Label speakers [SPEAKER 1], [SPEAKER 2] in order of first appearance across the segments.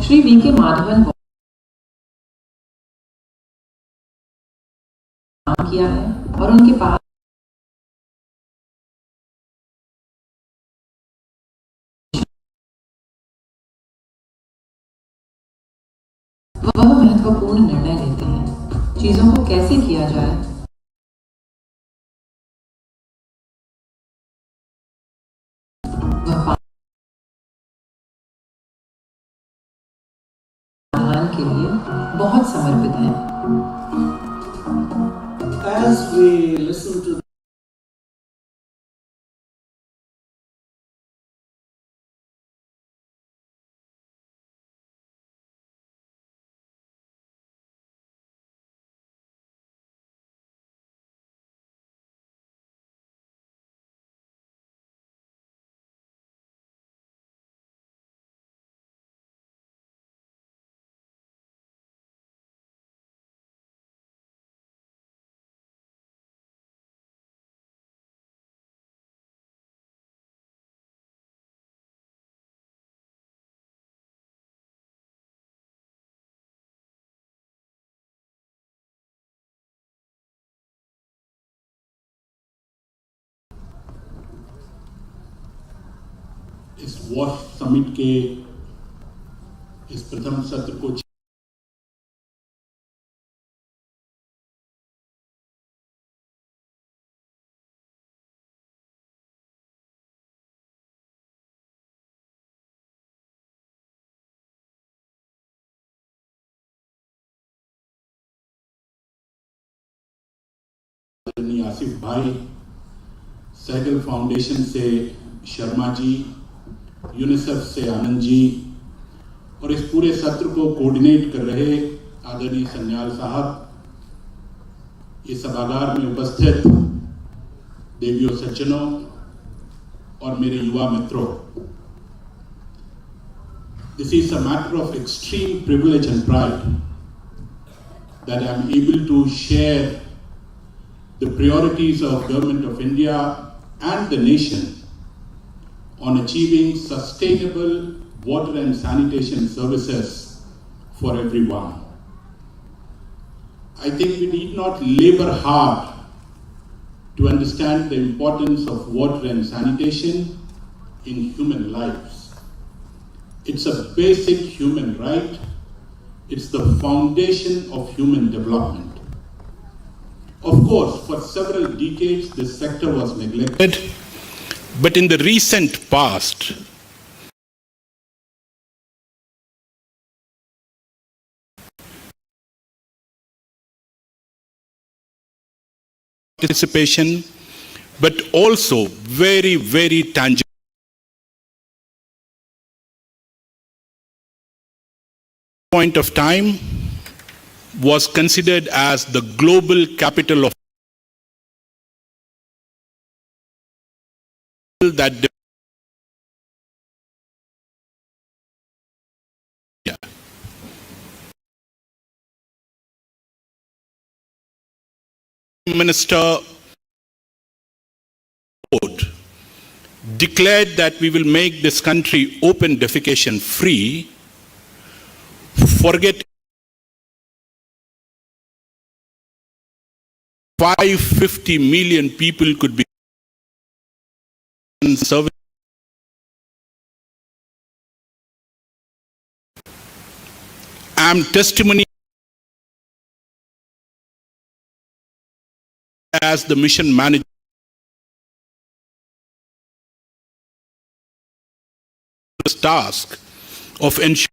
[SPEAKER 1] Shri we के माधवन काम किया है और उनके पास वह महत्वपूर्ण निर्णय लेते हैं। चीजों को कैसे किया जाए, वह पालन के लिए बहुत समर्पित हैं।
[SPEAKER 2] As we listen to
[SPEAKER 3] इस वॉश समिट के इस प्रथम सत्र को आसिफ भाई, साइकिल फाउंडेशन से शर्मा जी, यूनिसेफ से आनंद जी और इस पूरे सत्र को कोऑर्डिनेट कर रहे आदरणीय सन्याल साहब, इस सभागार में उपस्थित देवियों सज्जनों और मेरे युवा मित्रों, this is a matter of extreme privilege and pride that I am able to share the priorities of Government of India and the nation on achieving sustainable water and sanitation services for everyone. I think we need not labor hard to understand the importance of water and sanitation in human lives. It's a basic human right. It's the foundation of human development. Of course, for several decades, this sector was neglected, but in the recent past, participation, but also very, very tangible. Point of time was considered as the global capital of that Minister declared that we will make this country open defecation free. Forget 550 million people could be in service. I'm testimony as the mission manager this task of ensuring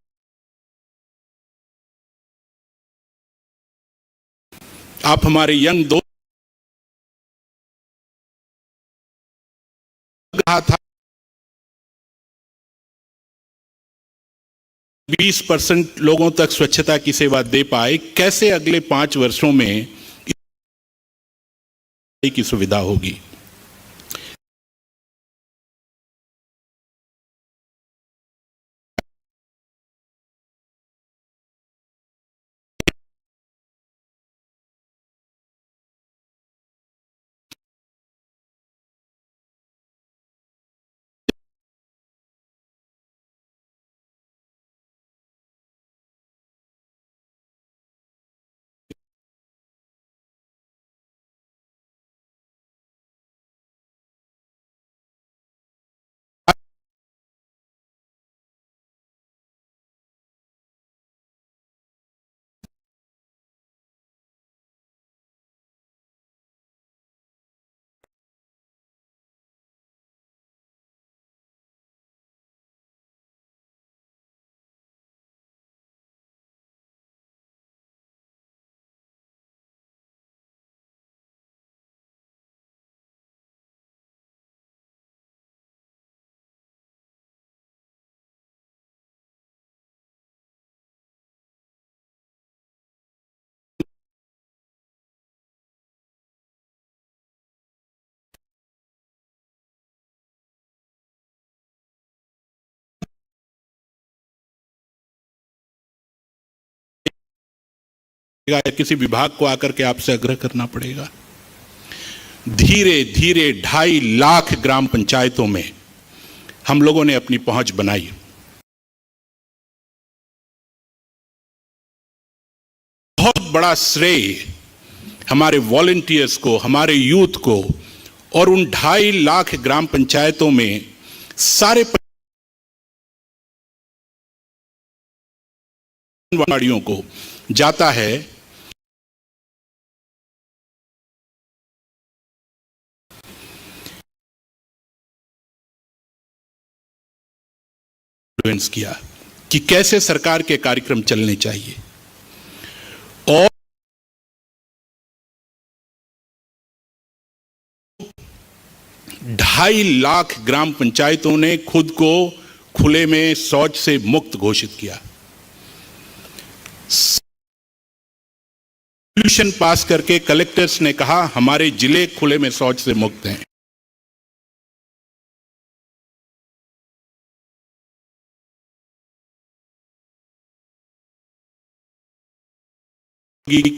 [SPEAKER 3] आप हमारे young दोस्त कहा था 20% लोगों तक स्वच्छता की सेवा दे पाए, कैसे अगले 5 वर्षों में की सुविधा होगी। या किसी विभाग को आकर के आपसे आग्रह करना पड़ेगा। धीरे धीरे 2.5 लाख ग्राम पंचायतों में हम लोगों ने अपनी पहुंच बनाई। बहुत बड़ा श्रेय हमारे वॉलंटियर्स को, हमारे यूथ को और उन 2.5 लाख ग्राम पंचायतों में सारे वाड़ियों को जाता है। किया कि कैसे सरकार के कार्यक्रम चलने चाहिए और 2.5 लाख ग्राम पंचायतों ने खुद को खुले में शौच से मुक्त घोषित किया। रेजोल्यूशन पास करके कलेक्टर्स ने कहा हमारे जिले खुले में शौच से मुक्त हैं।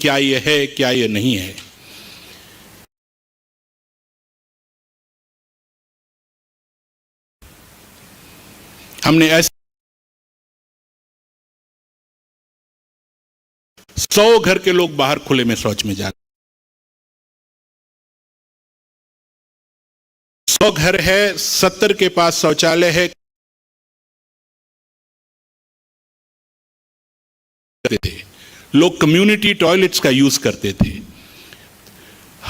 [SPEAKER 3] क्या ये है, क्या ये नहीं है। हमने ऐसे 100 घर के लोग बाहर खुले में शौच में जा, 100 घर है, 70 के पास शौचालय है। लोग कम्युनिटी टॉयलेट्स का यूज करते थे।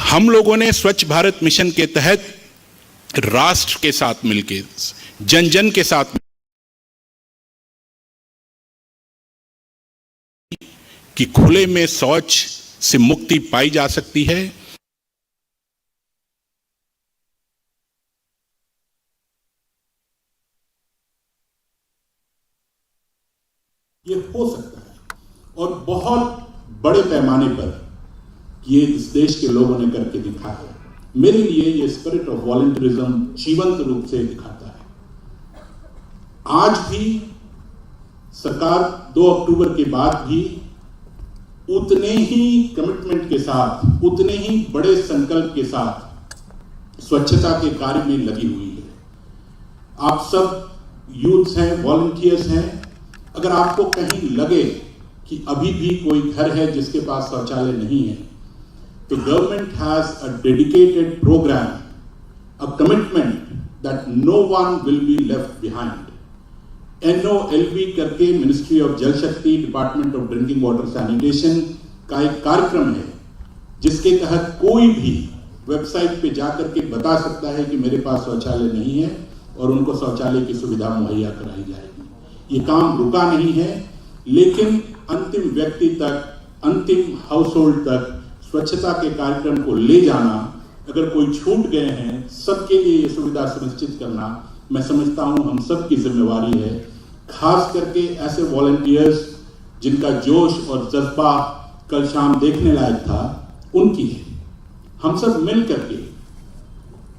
[SPEAKER 3] हम लोगों ने स्वच्छ भारत मिशन के तहत राष्ट्र के साथ मिलकर, जन जन के साथ कि खुले में शौच से मुक्ति पाई जा सकती है। ये हो सकता है और बहुत बड़े पैमाने पर ये इस देश के लोगों ने करके दिखा है। मेरे लिए ये स्पिरिट ऑफ वॉलंटियरिज्म जीवंत रूप से दिखाता है। आज भी सरकार 2 अक्टूबर के बाद भी उतने ही कमिटमेंट के साथ, उतने ही बड़े संकल्प के साथ स्वच्छता के कार्य में लगी हुई है। आप सब यूथ्स हैं, वॉलंटियर्स हैं। अगर आपको कहीं लगे कि अभी भी कोई घर है जिसके पास शौचालय नहीं है, तो government has a dedicated program, a commitment that no one will be left behind. NOLB करके ministry of Jal Shakti, department of drinking water sanitation का एक कार्यक्रम है जिसके तहत कोई भी वेबसाइट पे जाकर के बता सकता है कि मेरे पास शौचालय नहीं है और उनको शौचालय की सुविधा मुहैया कराई जाएगी। ये काम रुका नहीं है, लेकिन अंतिम व्यक्ति तक, अंतिम हाउस होल्ड तक स्वच्छता के कार्यक्रम को ले जाना, अगर कोई छूट गए हैं, सबके लिए ये सुविधा सुनिश्चित करना, मैं समझता हूं हम सब की जिम्मेवारी है। खास करके ऐसे वॉलंटियर्स जिनका जोश और जज्बा कल शाम देखने लायक था, उनकी है। हम सब मिल करके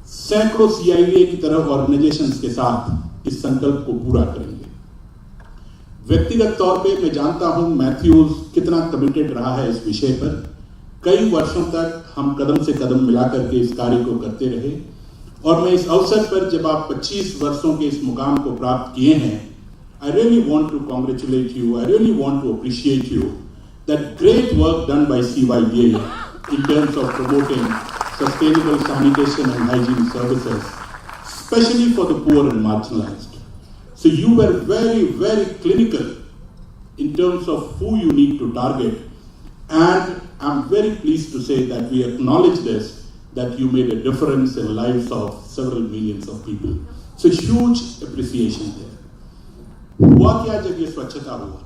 [SPEAKER 3] सैकड़ों CYDA की तरह ऑर्गेनाइजेशंस के साथ इस संकल्प को पूरा करेंगे। व्यक्तिगत तौर पे मैं जानता हूं मैथ्यूज कितना कमिटेड रहा है इस विषय पर। कई वर्षों तक हम कदम से कदम मिला करके इस कार्य को करते रहे और मैं इस अवसर पर, जब आप 25 वर्षों के इस मुकाम को प्राप्त किए हैं, I really want to congratulate you, I really want to appreciate you, that great work done by CYDA in terms of promoting sustainable sanitation and hygiene services, especially for the poor and marginalized. So you were very, very clinical in terms of who you need to target, and I'm very pleased to say that we acknowledge this, that you made a difference in the lives of several millions of people. So huge appreciation there. हुआ क्या जब ये स्वच्छता हुआ?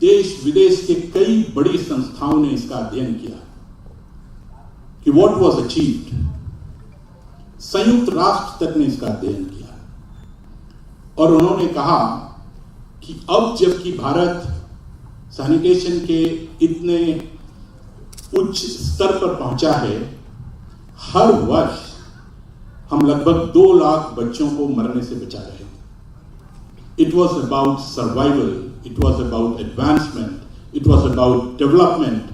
[SPEAKER 3] देश विदेश के कई बड़ी संस्थाओं ने इसका अध्ययन किया कि what was achieved. संयुक्त राष्ट्र तक ने इसका अध्ययन किया और उन्होंने कहा कि अब जबकि भारत सैनिटेशन के इतने उच्च स्तर पर पहुंचा है, हर वर्ष हम लगभग 2 लाख बच्चों को मरने से बचा रहे हैं। It was about survival, it was about advancement, It was about development.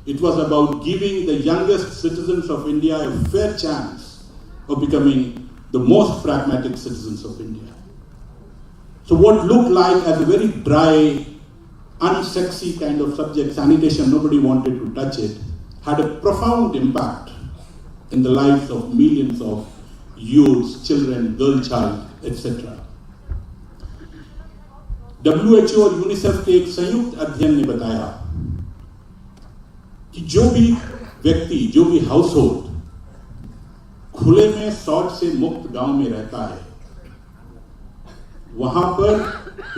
[SPEAKER 3] It was about giving the youngest citizens of India a fair chance of becoming the most pragmatic citizens of India. So what looked like as a very dry, unsexy kind of subject, sanitation, nobody wanted to touch it, had a profound impact in the lives of millions of youths, children, girl child, etc. WHO और UNICEF के एक संयुक्त अध्ययन ने बताया कि जो भी व्यक्ति, जो भी हाउस होल्ड खुले में शौच से मुक्त गांव में रहता है, वहां पर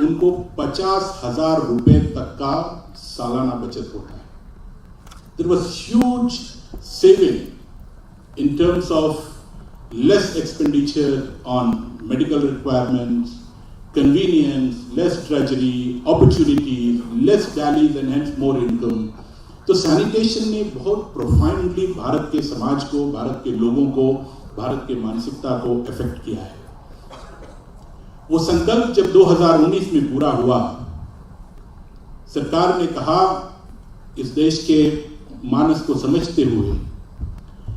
[SPEAKER 3] उनको 50,000 रुपए तक का सालाना बचत होता है. There was huge saving in terms of less expenditure on medical requirements, convenience, less drudgery, opportunities, less dallies and hence more income. तो सैनिटेशन ने बहुत प्रोफाउंडली भारत के समाज को, भारत के लोगों को, भारत के मानसिकता को इफेक्ट किया है. वो संकल्प जब 2019 में पूरा हुआ, सरकार ने कहा इस देश के मानस को समझते हुए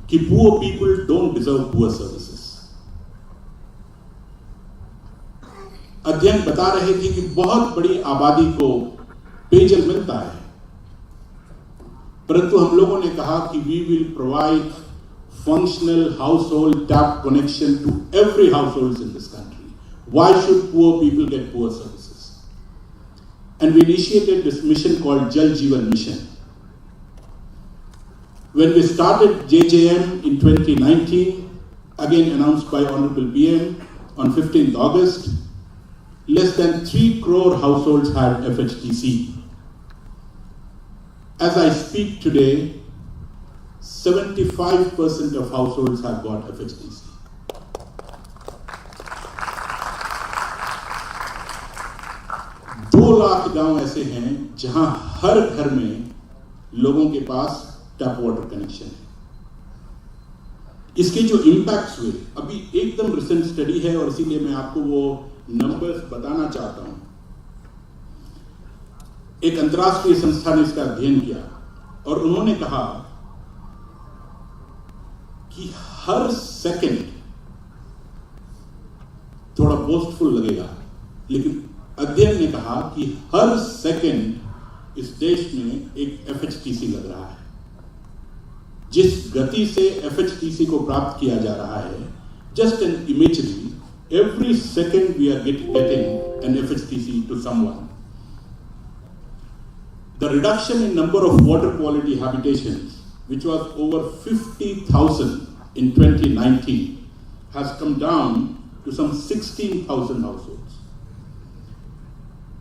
[SPEAKER 3] कि poor people don't deserve poor services. अध्ययन बता रहे थे कि बहुत बड़ी आबादी को पेयजल मिलता है, परंतु हम लोगों ने कहा कि we will provide functional household tap connection to every household in this country. Why should poor people get poor services? And we initiated this mission called Jal Jeevan Mission. When we started JJM in 2019, again announced by Honorable PM on 15th August, less than 3 crore households had FHTC. As I speak today, 75% of households have got FHTC. दो लाख गांव ऐसे हैं जहां हर घर में लोगों के पास tap water connection है. इसके जो इंपैक्ट्स हुए, अभी एकदम रिसेंट स्टडी है और इसीलिए मैं आपको वो नंबर्स बताना चाहता हूं. एक अंतर्राष्ट्रीय संस्था ने इसका अध्ययन किया और उन्होंने कहा कि हर सेकंड, थोड़ा बोस्टफुल लगेगा, लेकिन अध्ययन ने कहा कि हर सेकंड इस देश में एक एफएचटीसी लग रहा है. जिस गति से एफएचटीसी को प्राप्त किया जा रहा है, just an imagery, every second we are getting an FHTC to someone. The reduction in number of water quality habitations, which was over 50,000 in 2019, has come down to some 16,000 households.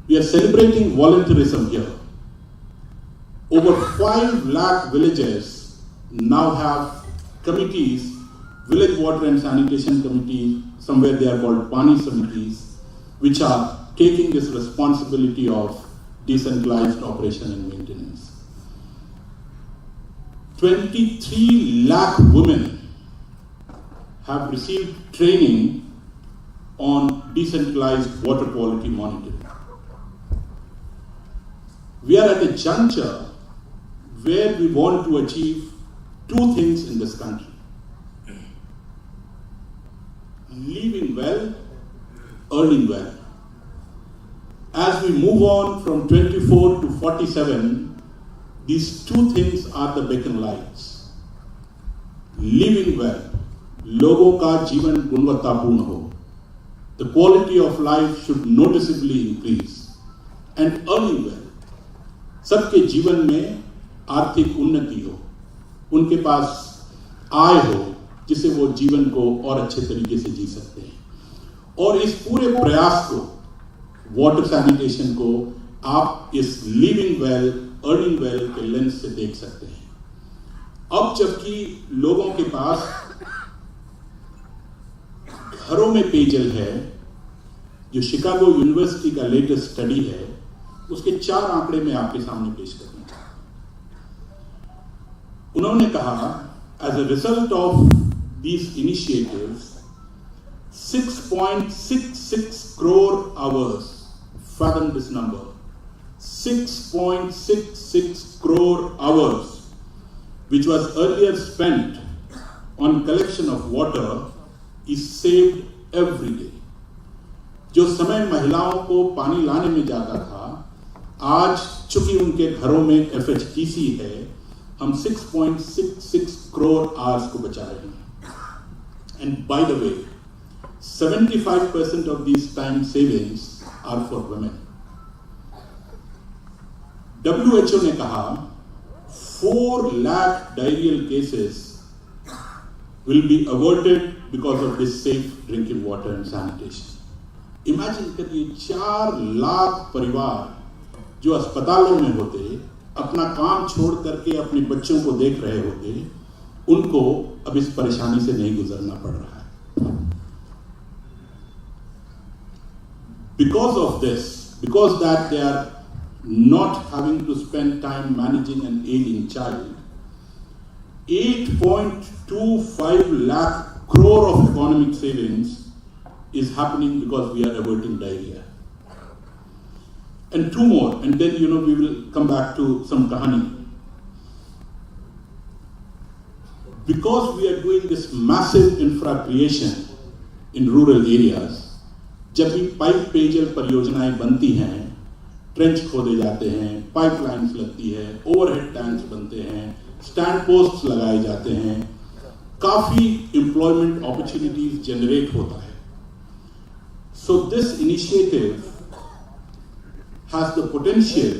[SPEAKER 3] We are celebrating volunteerism here. Over 5 lakh villages now have committees, village water and sanitation committees, somewhere they are called Pani Samitis, which are taking this responsibility of decentralized operation and maintenance. 23 lakh women have received training on decentralized water quality monitoring. We are at a juncture where we want to achieve 2 things in this country. Living well, earning well. As we move on from 24 to 47, these 2 things are the beacon lights. Living well, लोगों का जीवन गुणवत्तापूर्ण हो. The quality of life should noticeably increase. And earning well, सबके जीवन में आर्थिक उन्नति हो, उनके पास आय हो, जिससे वो जीवन को और अच्छे तरीके से जी सकते हैं. और इस पूरे प्रयास को, वाटर सैनिटेशन को, आप इस लिविंग वेल, अर्निंग वेल के लेंस से देख सकते हैं. अब जबकि लोगों के पास घरों में पेयजल है, जो शिकागो यूनिवर्सिटी का लेटेस्ट स्टडी है, उसके 4 आंकड़े मैं आपके सामने पेश करना चाहता हूं. उन्होंने कहा, as a result of these initiatives, 6.66 crore hours, fathom this number, 6.66 crore hours, which was earlier spent on collection of water, is saved every day. जो समय महिलाओं को पानी लाने में जाता था, आज चूंकि उनके घरों में FHTC है, हम 6.66 crore hours को बचा रहे हैं. And by the way, 75% of these time savings are for women. WHO ने कहा 4 lakh diarrheal cases will be averted because of this safe drinking water and sanitation. Imagine करिए 4 लाख परिवार जो अस्पतालों में होते, अपना काम छोड़ करके अपने बच्चों को देख रहे होते, उनको अब इस परेशानी से नहीं गुजरना पड़ रहा है. Because of this, because that they are not having to spend time managing an ailing child, 8.25 lakh crore of economic savings is happening because we are averting diarrhea. And 2 more, and then we will come back to some kahani. Because we are doing this massive infra creation in rural areas, जब भी pipe पेयजल परियोजनाएं बनती हैं, trench खोदे जाते हैं, pipelines लगती है, ओवरहेड टैंक्स बनते हैं, स्टैंड पोस्ट्स लगाए जाते हैं, काफी एम्प्लॉयमेंट अपॉर्चुनिटीज जनरेट होता है. So this initiative has the potential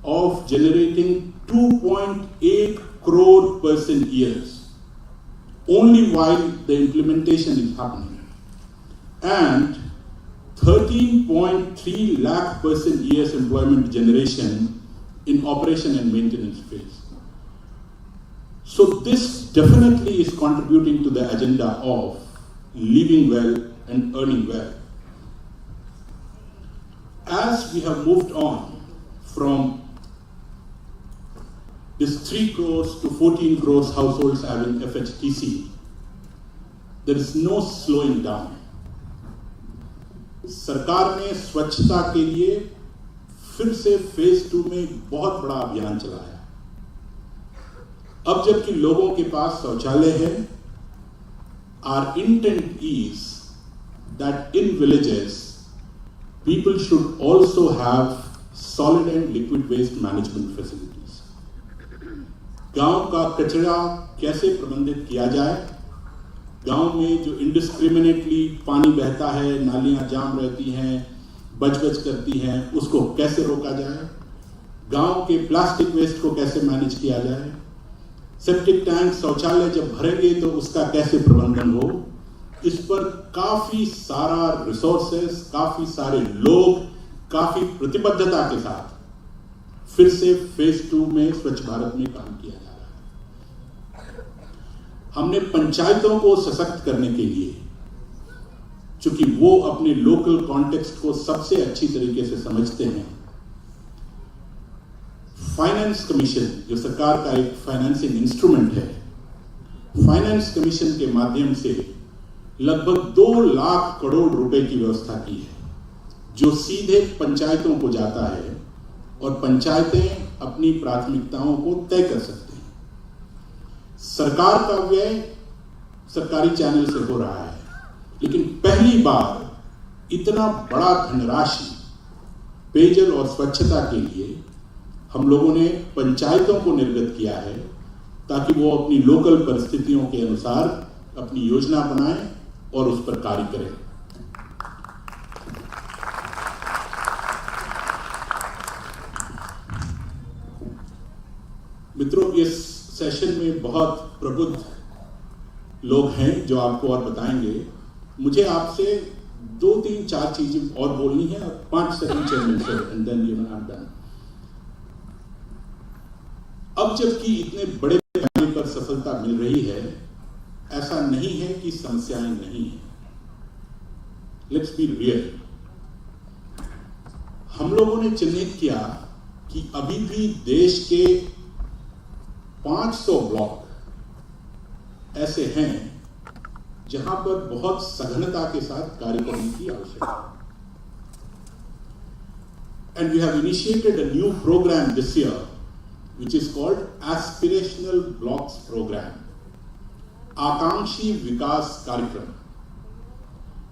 [SPEAKER 3] of generating 2.8 crore person years only while the implementation is happening, and 13.3 lakh person years employment generation in operation and maintenance phase. So this definitely is contributing to the agenda of living well and earning well. As we have moved on from this 3 crores to 14 crores households having FHTC, there is no slowing down. सरकार ने स्वच्छता के लिए फिर से phase 2 में बहुत बड़ा अभियान चलाया. अब जबकि लोगों के पास शौचालय है, our intent is that in villages people should also have solid and liquid waste management facilities. गांव का कचरा कैसे प्रबंधित किया जाए, गांव में जो इंडिस्क्रिमिनेटली पानी बहता है, नालियां जाम रहती हैं, बच करती हैं, उसको कैसे रोका जाए, गांव के प्लास्टिक वेस्ट को कैसे मैनेज किया जाए, सेप्टिक टैंक शौचालय जब भरेंगे तो उसका कैसे प्रबंधन हो, इस पर काफी सारा रिसोर्सेस, काफी सारे लोग, काफी प्रतिबद्धता के साथ फिर से फेज 2 में स्वच्छ भारत में काम किया जा रहा है. हमने पंचायतों को सशक्त करने के लिए, चूंकि वो अपने लोकल कॉन्टेक्स्ट को सबसे अच्छी तरीके से समझते हैं, फाइनेंस कमीशन जो सरकार का एक फाइनेंसिंग इंस्ट्रूमेंट है, फाइनेंस कमीशन के माध्यम से लगभग 2 लाख करोड़ रुपए की व्यवस्था की है, जो सीधे पंचायतों को जाता है और पंचायतें अपनी प्राथमिकताओं को तय कर सकते हैं. सरकार का व्यय सरकारी चैनल से हो रहा है, लेकिन पहली बार इतना बड़ा धनराशि पेयजल और स्वच्छता के लिए हम लोगों ने पंचायतों को निर्गत किया है, ताकि वो अपनी लोकल परिस्थितियों के अनुसार अपनी योजना बनाएं और उस पर कार्य करें. मित्रों, इस सेशन में बहुत प्रबुद्ध लोग हैं जो आपको और बताएंगे. मुझे आपसे 2, 3, 4 चीजें और बोलनी है, और 5 second chairman sir, and then I am done. अब जबकि इतने बड़े पैमाने पर सफलता मिल रही है, ऐसा नहीं है कि समस्याएं नहीं है. Let's be real. हम लोगों ने चिन्हित किया कि अभी भी देश के 500 ब्लॉक ऐसे हैं जहां पर बहुत सघनता के साथ कार्य करने की आवश्यकता है. And we have initiated a new program this year, which is called Aspirational Blocks Program, आकांक्षी विकास कार्यक्रम,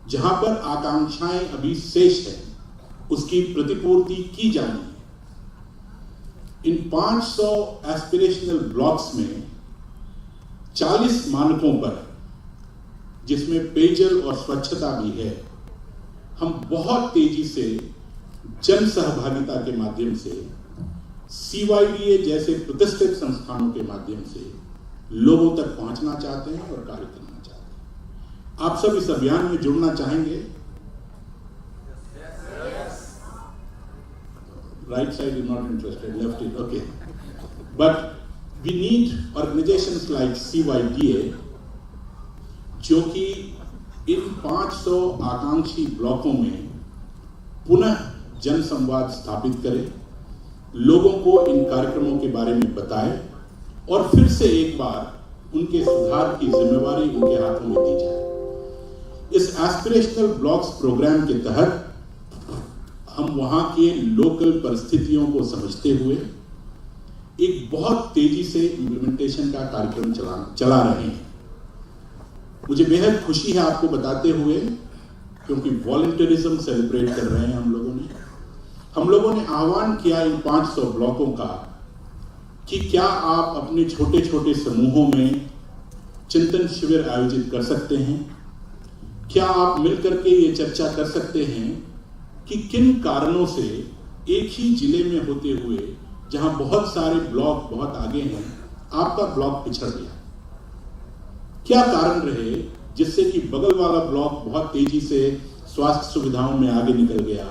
[SPEAKER 3] जहां पर आकांक्षाएं अभी शेष है, उसकी प्रतिपूर्ति की जानी है। इन 500 एस्पिरेशनल ब्लॉक्स में 40 मानकों पर, जिसमें पेयजल और स्वच्छता भी है, हम बहुत तेजी से जन सहभागिता के माध्यम से, CYDA जैसे प्रतिष्ठित संस्थानों के माध्यम से लोगों तक पहुंचना चाहते हैं और कार्य करना चाहते हैं। आप सब इस अभियान में जुड़ना चाहेंगे? Right side is not interested, left is okay. But we need organizations like CYDA, जो कि इन 500 आकांक्षी ब्लॉकों में पुनः जन संवाद स्थापित करे, लोगों को इन कार्यक्रमों के बारे में बताए और फिर से एक बार उनके सुधार की जिम्मेवारी उनके हाथों में दी जाए। इस एस्पिरेशनल ब्लॉक्स प्रोग्राम के तहत हम वहां के लोकल परिस्थितियों को समझते हुए एक बहुत तेजी से इम्प्लीमेंटेशन का कार्यक्रम चला रहे हैं। मुझे बेहद खुशी है आपको बताते हुए, क्योंकि वॉलंटियरिज्म सेलिब्रेट कर रहे हैं हम लोगों ने आह्वान किया इन 500 ब्लॉकों का कि क्या आप अपने छोटे छोटे समूहों में चिंतन शिविर आयोजित कर सकते हैं? क्या आप मिलकर के ये चर्चा कर सकते हैं कि किन कारणों से एक ही जिले में होते हुए, जहां बहुत सारे ब्लॉक बहुत आगे हैं, आपका ब्लॉक पिछड़ गया? क्या कारण रहे जिससे कि बगल वाला ब्लॉक बहुत तेजी से स्वास्थ्य सुविधाओं में आगे निकल गया,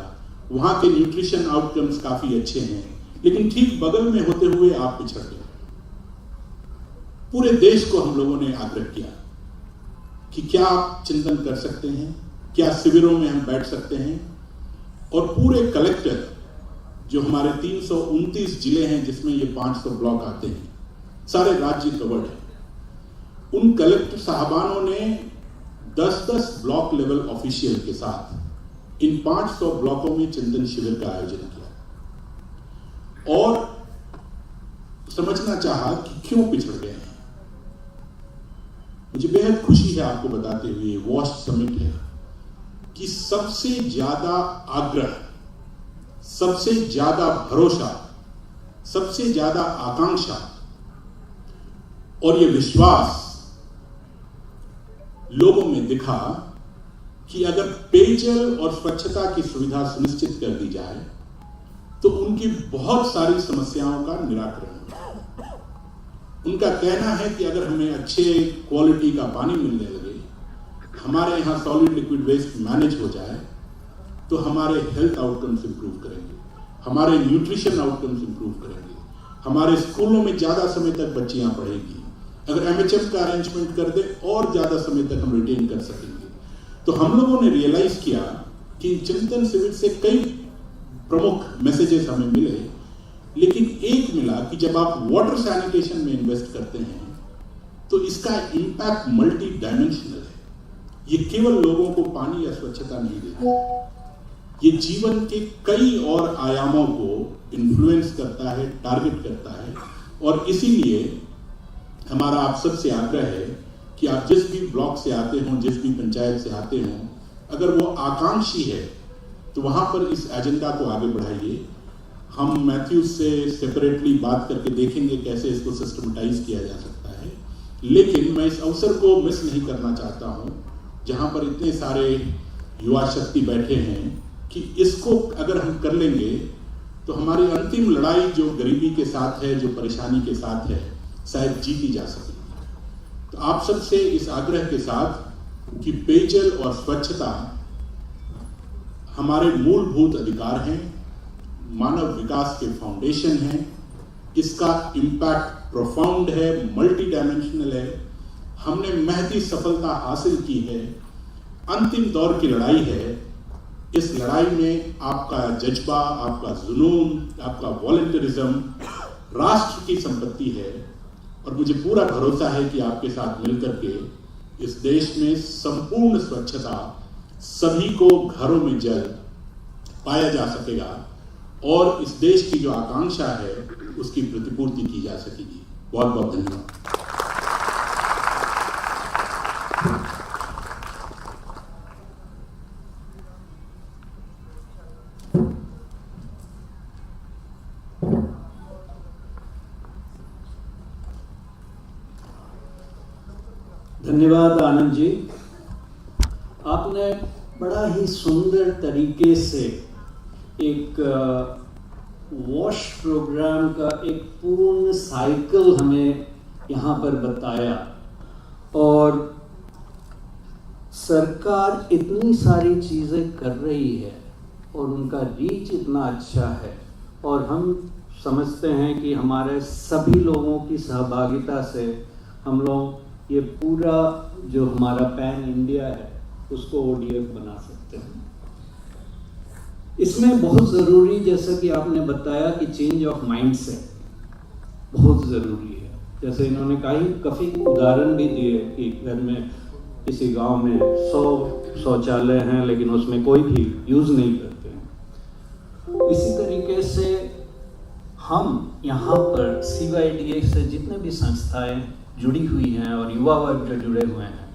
[SPEAKER 3] वहां के न्यूट्रिशन आउटकम्स काफी अच्छे हैं, लेकिन ठीक बगल में होते हुए आप पिछड़ गए? पूरे देश को हम लोगों ने आग्रह किया कि क्या आप चिंतन कर सकते हैं, क्या शिविरों में हम बैठ सकते हैं, और पूरे कलेक्टर, जो हमारे 329 जिले हैं जिसमें ये 500 ब्लॉक आते हैं, सारे राज्य कवर्ड है, उन कलेक्टर साहबानों ने 10-10 ब्लॉक लेवल ऑफिशियल के साथ इन 500 ब्लॉकों में चिंतन शिविर का आयोजन किया और समझना चाहा कि क्यों पिछड़ गए हैं। मुझे बेहद खुशी है आपको बताते हुए, वॉश समिट है कि सबसे ज्यादा आग्रह, सबसे ज्यादा भरोसा, सबसे ज्यादा आकांक्षा और ये विश्वास लोगों में दिखा कि अगर पेयजल और स्वच्छता की सुविधा सुनिश्चित कर दी जाए तो उनकी बहुत सारी समस्याओं का निराकरण होगा। उनका कहना है कि अगर हमें अच्छे क्वालिटी का पानी मिलने लगे, हमारे यहाँ सॉलिड लिक्विड वेस्ट मैनेज हो जाए, तो हमारे हेल्थ आउटकम्स इंप्रूव करेंगे, हमारे न्यूट्रिशन आउटकम्स इंप्रूव करेंगे, हमारे स्कूलों में ज्यादा समय तक बच्चियां पढ़ेंगी। अगर MHM का अरेंजमेंट कर दे और ज्यादा समय तक हम रिटेन कर सकेंगे। तो हम लोगों ने रियलाइज किया कि चिंतन शिविर से कई प्रमुख मैसेजेस हमें मिले, लेकिन एक मिला कि जब आप वाटर सैनिटेशन में इन्वेस्ट करते हैं तो इसका इंपैक्ट मल्टी डायमेंशनल है। ये केवल लोगों को पानी या स्वच्छता नहीं देता, ये जीवन के कई और आयामों को इन्फ्लुएंस करता है, टारगेट करता है। और इसीलिए हमारा आप सबसे आग्रह है कि आप जिस भी ब्लॉक से आते हों, जिस भी पंचायत से आते हों, अगर वो आकांक्षी है तो वहां पर इस एजेंडा को आगे बढ़ाइए। हम मैथ्यूज से सेपरेटली बात करके देखेंगे कैसे इसको सिस्टमेटाइज किया जा सकता है, लेकिन मैं इस अवसर को मिस नहीं करना चाहता हूं जहां पर इतने सारे युवा शक्ति बैठे हैं कि इसको अगर हम कर लेंगे तो हमारी अंतिम लड़ाई जो गरीबी के साथ है, जो परेशानी के साथ है, शायद जीती जा सकेगी। तो आप सबसे इस आग्रह के साथ कि पेयजल और स्वच्छता हमारे मूलभूत अधिकार हैं, मानव विकास के फाउंडेशन हैं, इसका इम्पैक्ट प्रोफाउंड है, मल्टी डायमेंशनल है, हमने महती सफलता हासिल की है, अंतिम दौर की लड़ाई है। इस लड़ाई में आपका जज्बा, आपका जुनून, आपका वॉलंटियरिज्म राष्ट्र की संपत्ति है और मुझे पूरा भरोसा है कि आपके साथ मिलकर के इस देश में संपूर्ण स्वच्छता, सभी को घरों में जल पाया जा सकेगा और इस देश की जो आकांक्षा है उसकी प्रतिपूर्ति की जा सकेगी। बहुत बहुत धन्यवाद।
[SPEAKER 2] धन्यवाद आनंद जी, आपने बड़ा ही सुंदर तरीके से एक वॉश प्रोग्राम का एक पूर्ण साइकिल हमें यहाँ पर बताया। और सरकार इतनी सारी चीज़ें कर रही है और उनका रीच इतना अच्छा है, और हम समझते हैं कि हमारे सभी लोगों की सहभागिता से हम लोग ये पूरा जो हमारा पैन इंडिया है उसको ODF बना सकते हैं। इसमें बहुत ज़रूरी, जैसा कि आपने बताया, कि चेंज ऑफ माइंडसेट बहुत ज़रूरी है। जैसे इन्होंने काफ़ी उदाहरण भी दिए कि घर में किसी गांव में 100 शौचालय हैं लेकिन उसमें कोई भी यूज़ नहीं करते हैं। इसी तरीके से हम यहाँ पर CYDA से जितने भी संस्थाएं जुड़ी हुई हैं और युवा वर्ग जो जुड़े हुए हैं,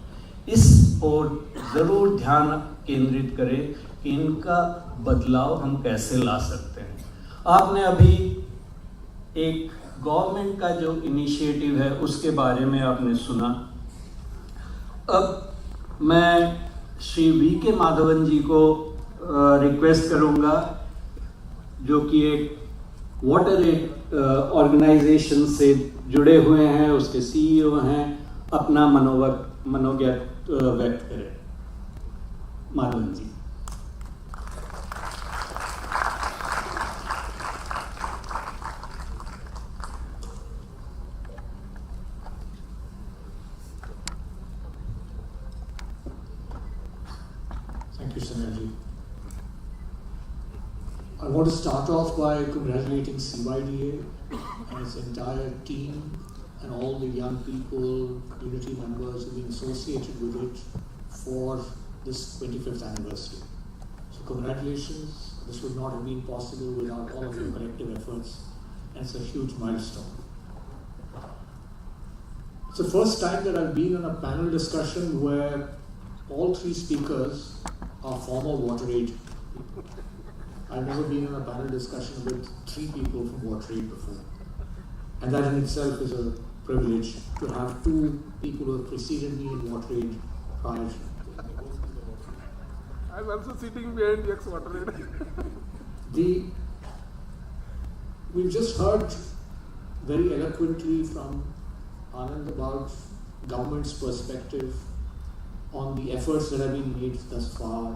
[SPEAKER 2] इस ओर ज़रूर ध्यान केंद्रित करें कि इनका बदलाव हम कैसे ला सकते हैं। आपने अभी एक गवर्नमेंट का जो इनिशिएटिव है उसके बारे में आपने सुना। अब मैं श्री VK माधवन जी को रिक्वेस्ट करूंगा, जो कि एक वाटर एड ऑर्गेनाइजेशन से जुड़े हुए हैं, उसके CEO हैं, अपना मनोज्ञ व्यक्त करें। माधवन जी।
[SPEAKER 4] Thank you, Sanjay. I want to start off by congratulating CYDA and its entire team and all the young people, community members who've been associated with it for this 25th anniversary. So congratulations. This would not have been possible without all of your collective efforts, and it's a huge milestone. It's the first time that I've been in a panel discussion where all three speakers are former WaterAid people. I've never been in a panel discussion with 3 people from WaterAid before. And that in itself is a privilege to have 2 people who have preceded me in WaterAid prior.
[SPEAKER 5] I'm also sitting behind ex-WaterAid.
[SPEAKER 4] We've just heard very eloquently from Anand about government's perspective on the efforts that have been made thus far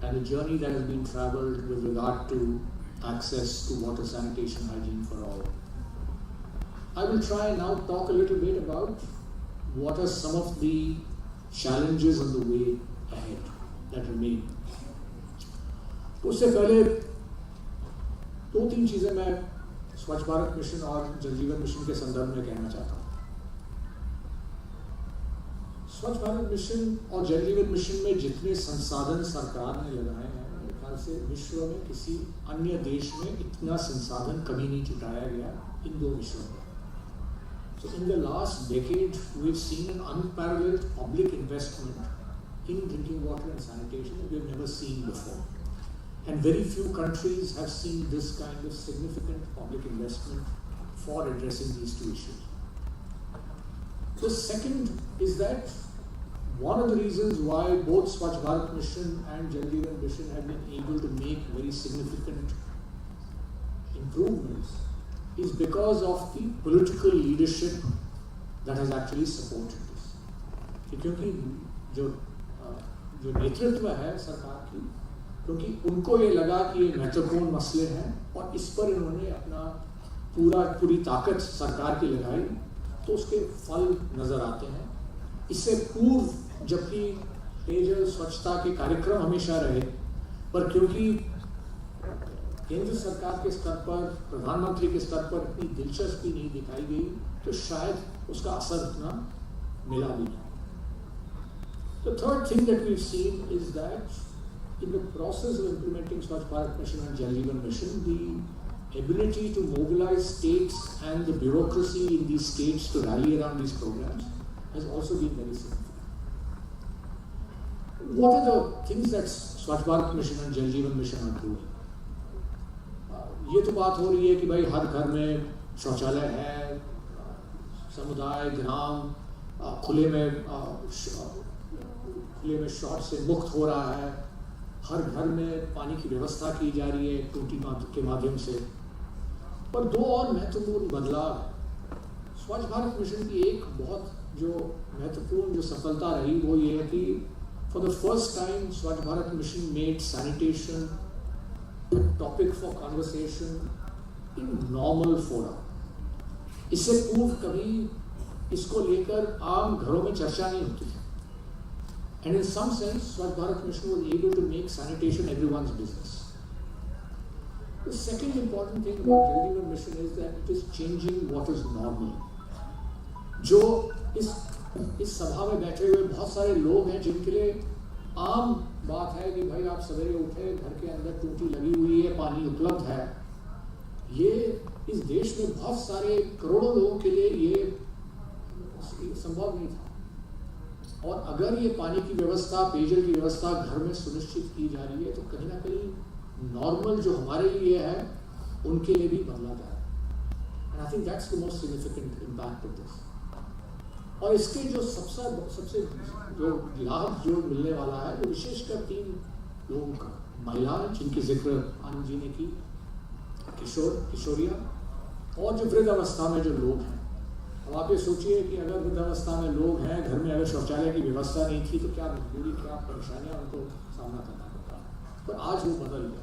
[SPEAKER 4] and the journey that has been traveled with regard to access to water, sanitation, hygiene for all. I will try and now talk a little bit about what are some of the challenges on the way ahead that remain. उससे पहले 2-3 चीज़ें मैं स्वच्छ Bharat mission और जल जीवन mission के संदर्भ में कहना चाहता हूँ। स्वच्छ भारत मिशन और जल जीवन मिशन में जितने संसाधन सरकार ने लगाए हैं, मेरे ख्याल से विश्व में किसी अन्य देश में इतना संसाधन कभी नहीं जुटाया गया इन 2 विषयों में। So in the last decade, we've seen an unparalleled public investment in drinking water and sanitation that we've never seen before. And very few countries have seen this kind of significant public investment for addressing these 2 issues. The second is that one of the reasons why both Swachh Bharat Mission and Jal Jeevan Mission have been able to make very significant improvements is because of the political leadership that has actually supported this. क्योंकि जो नेतृत्व है सरकार की, क्योंकि उनको ये लगा कि ये महत्वपूर्ण मसले हैं और इस पर इन्होंने अपना पूरी ताकत सरकार की लगाई, तो उसके फल नजर आते हैं। इससे पूर्व जबकि पेयजल स्वच्छता के कार्यक्रम हमेशा रहे, पर क्योंकि केंद्र सरकार के स्तर पर, प्रधानमंत्री के स्तर पर इतनी दिलचस्पी नहीं दिखाई गई, तो शायद उसका असर उतना मिला भी नहीं। The third thing that we've seen is that in the process of implementing Swachh Bharat Mission and Jal Jeevan Mission, the ability to mobilize states and the bureaucracy in these states to rally around these programs has also been very significant. What are the things that Swachh Bharat Mission and Jal Jeevan Mission are doing? ये तो बात हो रही है कि भाई हर घर में शौचालय है, समुदाय ग्राम खुले में शौच से मुक्त हो रहा है, हर घर में पानी की व्यवस्था की जा रही है टूटी के माध्यम से। पर दो और महत्वपूर्ण बदलाव है। स्वच्छ भारत मिशन की एक बहुत जो महत्वपूर्ण जो सफलता रही वो ये है कि फॉर द फर्स्ट टाइम स्वच्छ Bharat mission made sanitation topic for conversation in normal forum. इससे पूर्व कभी इसको लेकर आम घरों में चर्चा नहीं होती थी। And in some sense, Swachh Bharat Mission was able to make sanitation everyone's business. The second important thing about Jal Jeevan Mission is that it is changing what is normal. जो इस सभा में बैठे हुए बहुत सारे लोग हैं जिनके लिए आम बात है कि भाई आप सवेरे उठे, घर के अंदर टूटी लगी हुई है, पानी उपलब्ध है। ये इस देश में बहुत सारे करोड़ों लोगों के लिए ये संभव नहीं था। और अगर ये पानी की व्यवस्था, पेयजल की व्यवस्था घर में सुनिश्चित की जा रही है तो कहीं ना कहीं नॉर्मल जो हमारे लिए है उनके लिए भी बदला जा रहा है। And I think that's the most significant impact of this. और इसके जो सबसे जो लाभ जो मिलने वाला है वो विशेषकर 3 लोगों का, महिलाएं जिनकी जिक्र आनंद जी ने की, किशोरियाँ और जो वृद्धावस्था में जो लोग हैं। अब आप ये सोचिए कि अगर वृद्धावस्था में लोग हैं, घर में अगर शौचालय की व्यवस्था नहीं थी तो क्या मजबूरी, क्या परेशानियां उनको सामना करना पड़ता। पर आज वो बदल गया।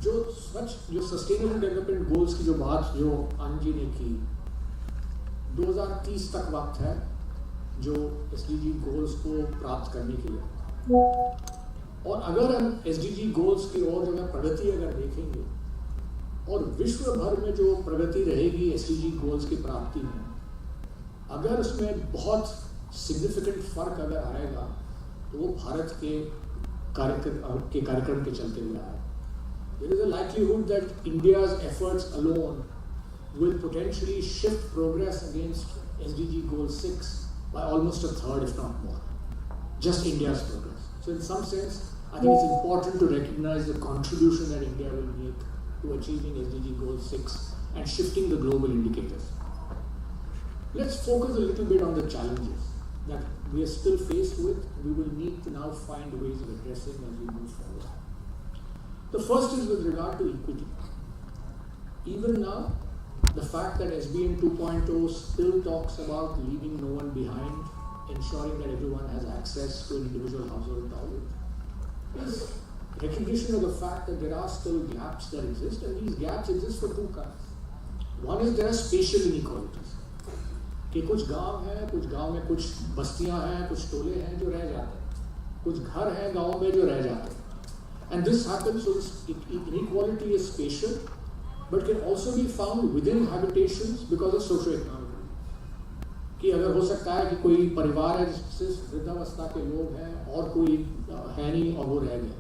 [SPEAKER 4] जो सस्टेनेबल डेवलपमेंट गोल्स की जो बात जो आनंद जी ने की, 2030 तक वक्त है जो SDG गोल्स को प्राप्त करने के लिए। और अगर हम SDG गोल्स की ओर जो प्रगति अगर देखेंगे और विश्व भर में जो प्रगति रहेगी SDG गोल्स की प्राप्ति में, अगर उसमें बहुत सिग्निफिकेंट फर्क अगर आएगा तो वो भारत के कार्यक्रम के चलते हुए आएगा। There is a likelihood that India's efforts alone will potentially shift progress against SDG goal 6 by almost a third, if not more. Just India's progress. So in some sense, I think it's important to recognize the contribution that India will make to achieving SDG goal 6 and shifting the global indicators. Let's focus a little bit on the challenges that we are still faced with. We will need to now find ways of addressing as we move forward. The first is with regard to equity. Even now, the fact that SBM 2.0 still talks about leaving no one behind, ensuring that everyone has access to an individual household toilet, is recognition of the fact that there are still gaps that exist, and these gaps exist for 2 kinds. One is there are spatial inequalities. कि कुछ गांव हैं, कुछ गांव में कुछ बस्तियां हैं, कुछ टोले हैं जो रह जाते हैं, कुछ घर हैं गांव में जो रह जाते हैं। And this happens, so this inequality is spatial, but can also be found within habitations because of socio-economic. कि अगर हो सकता है कि कोई परिवार है जिससे वृद्धावस्था के लोग हैं और कोई है नहीं और वो रह गए।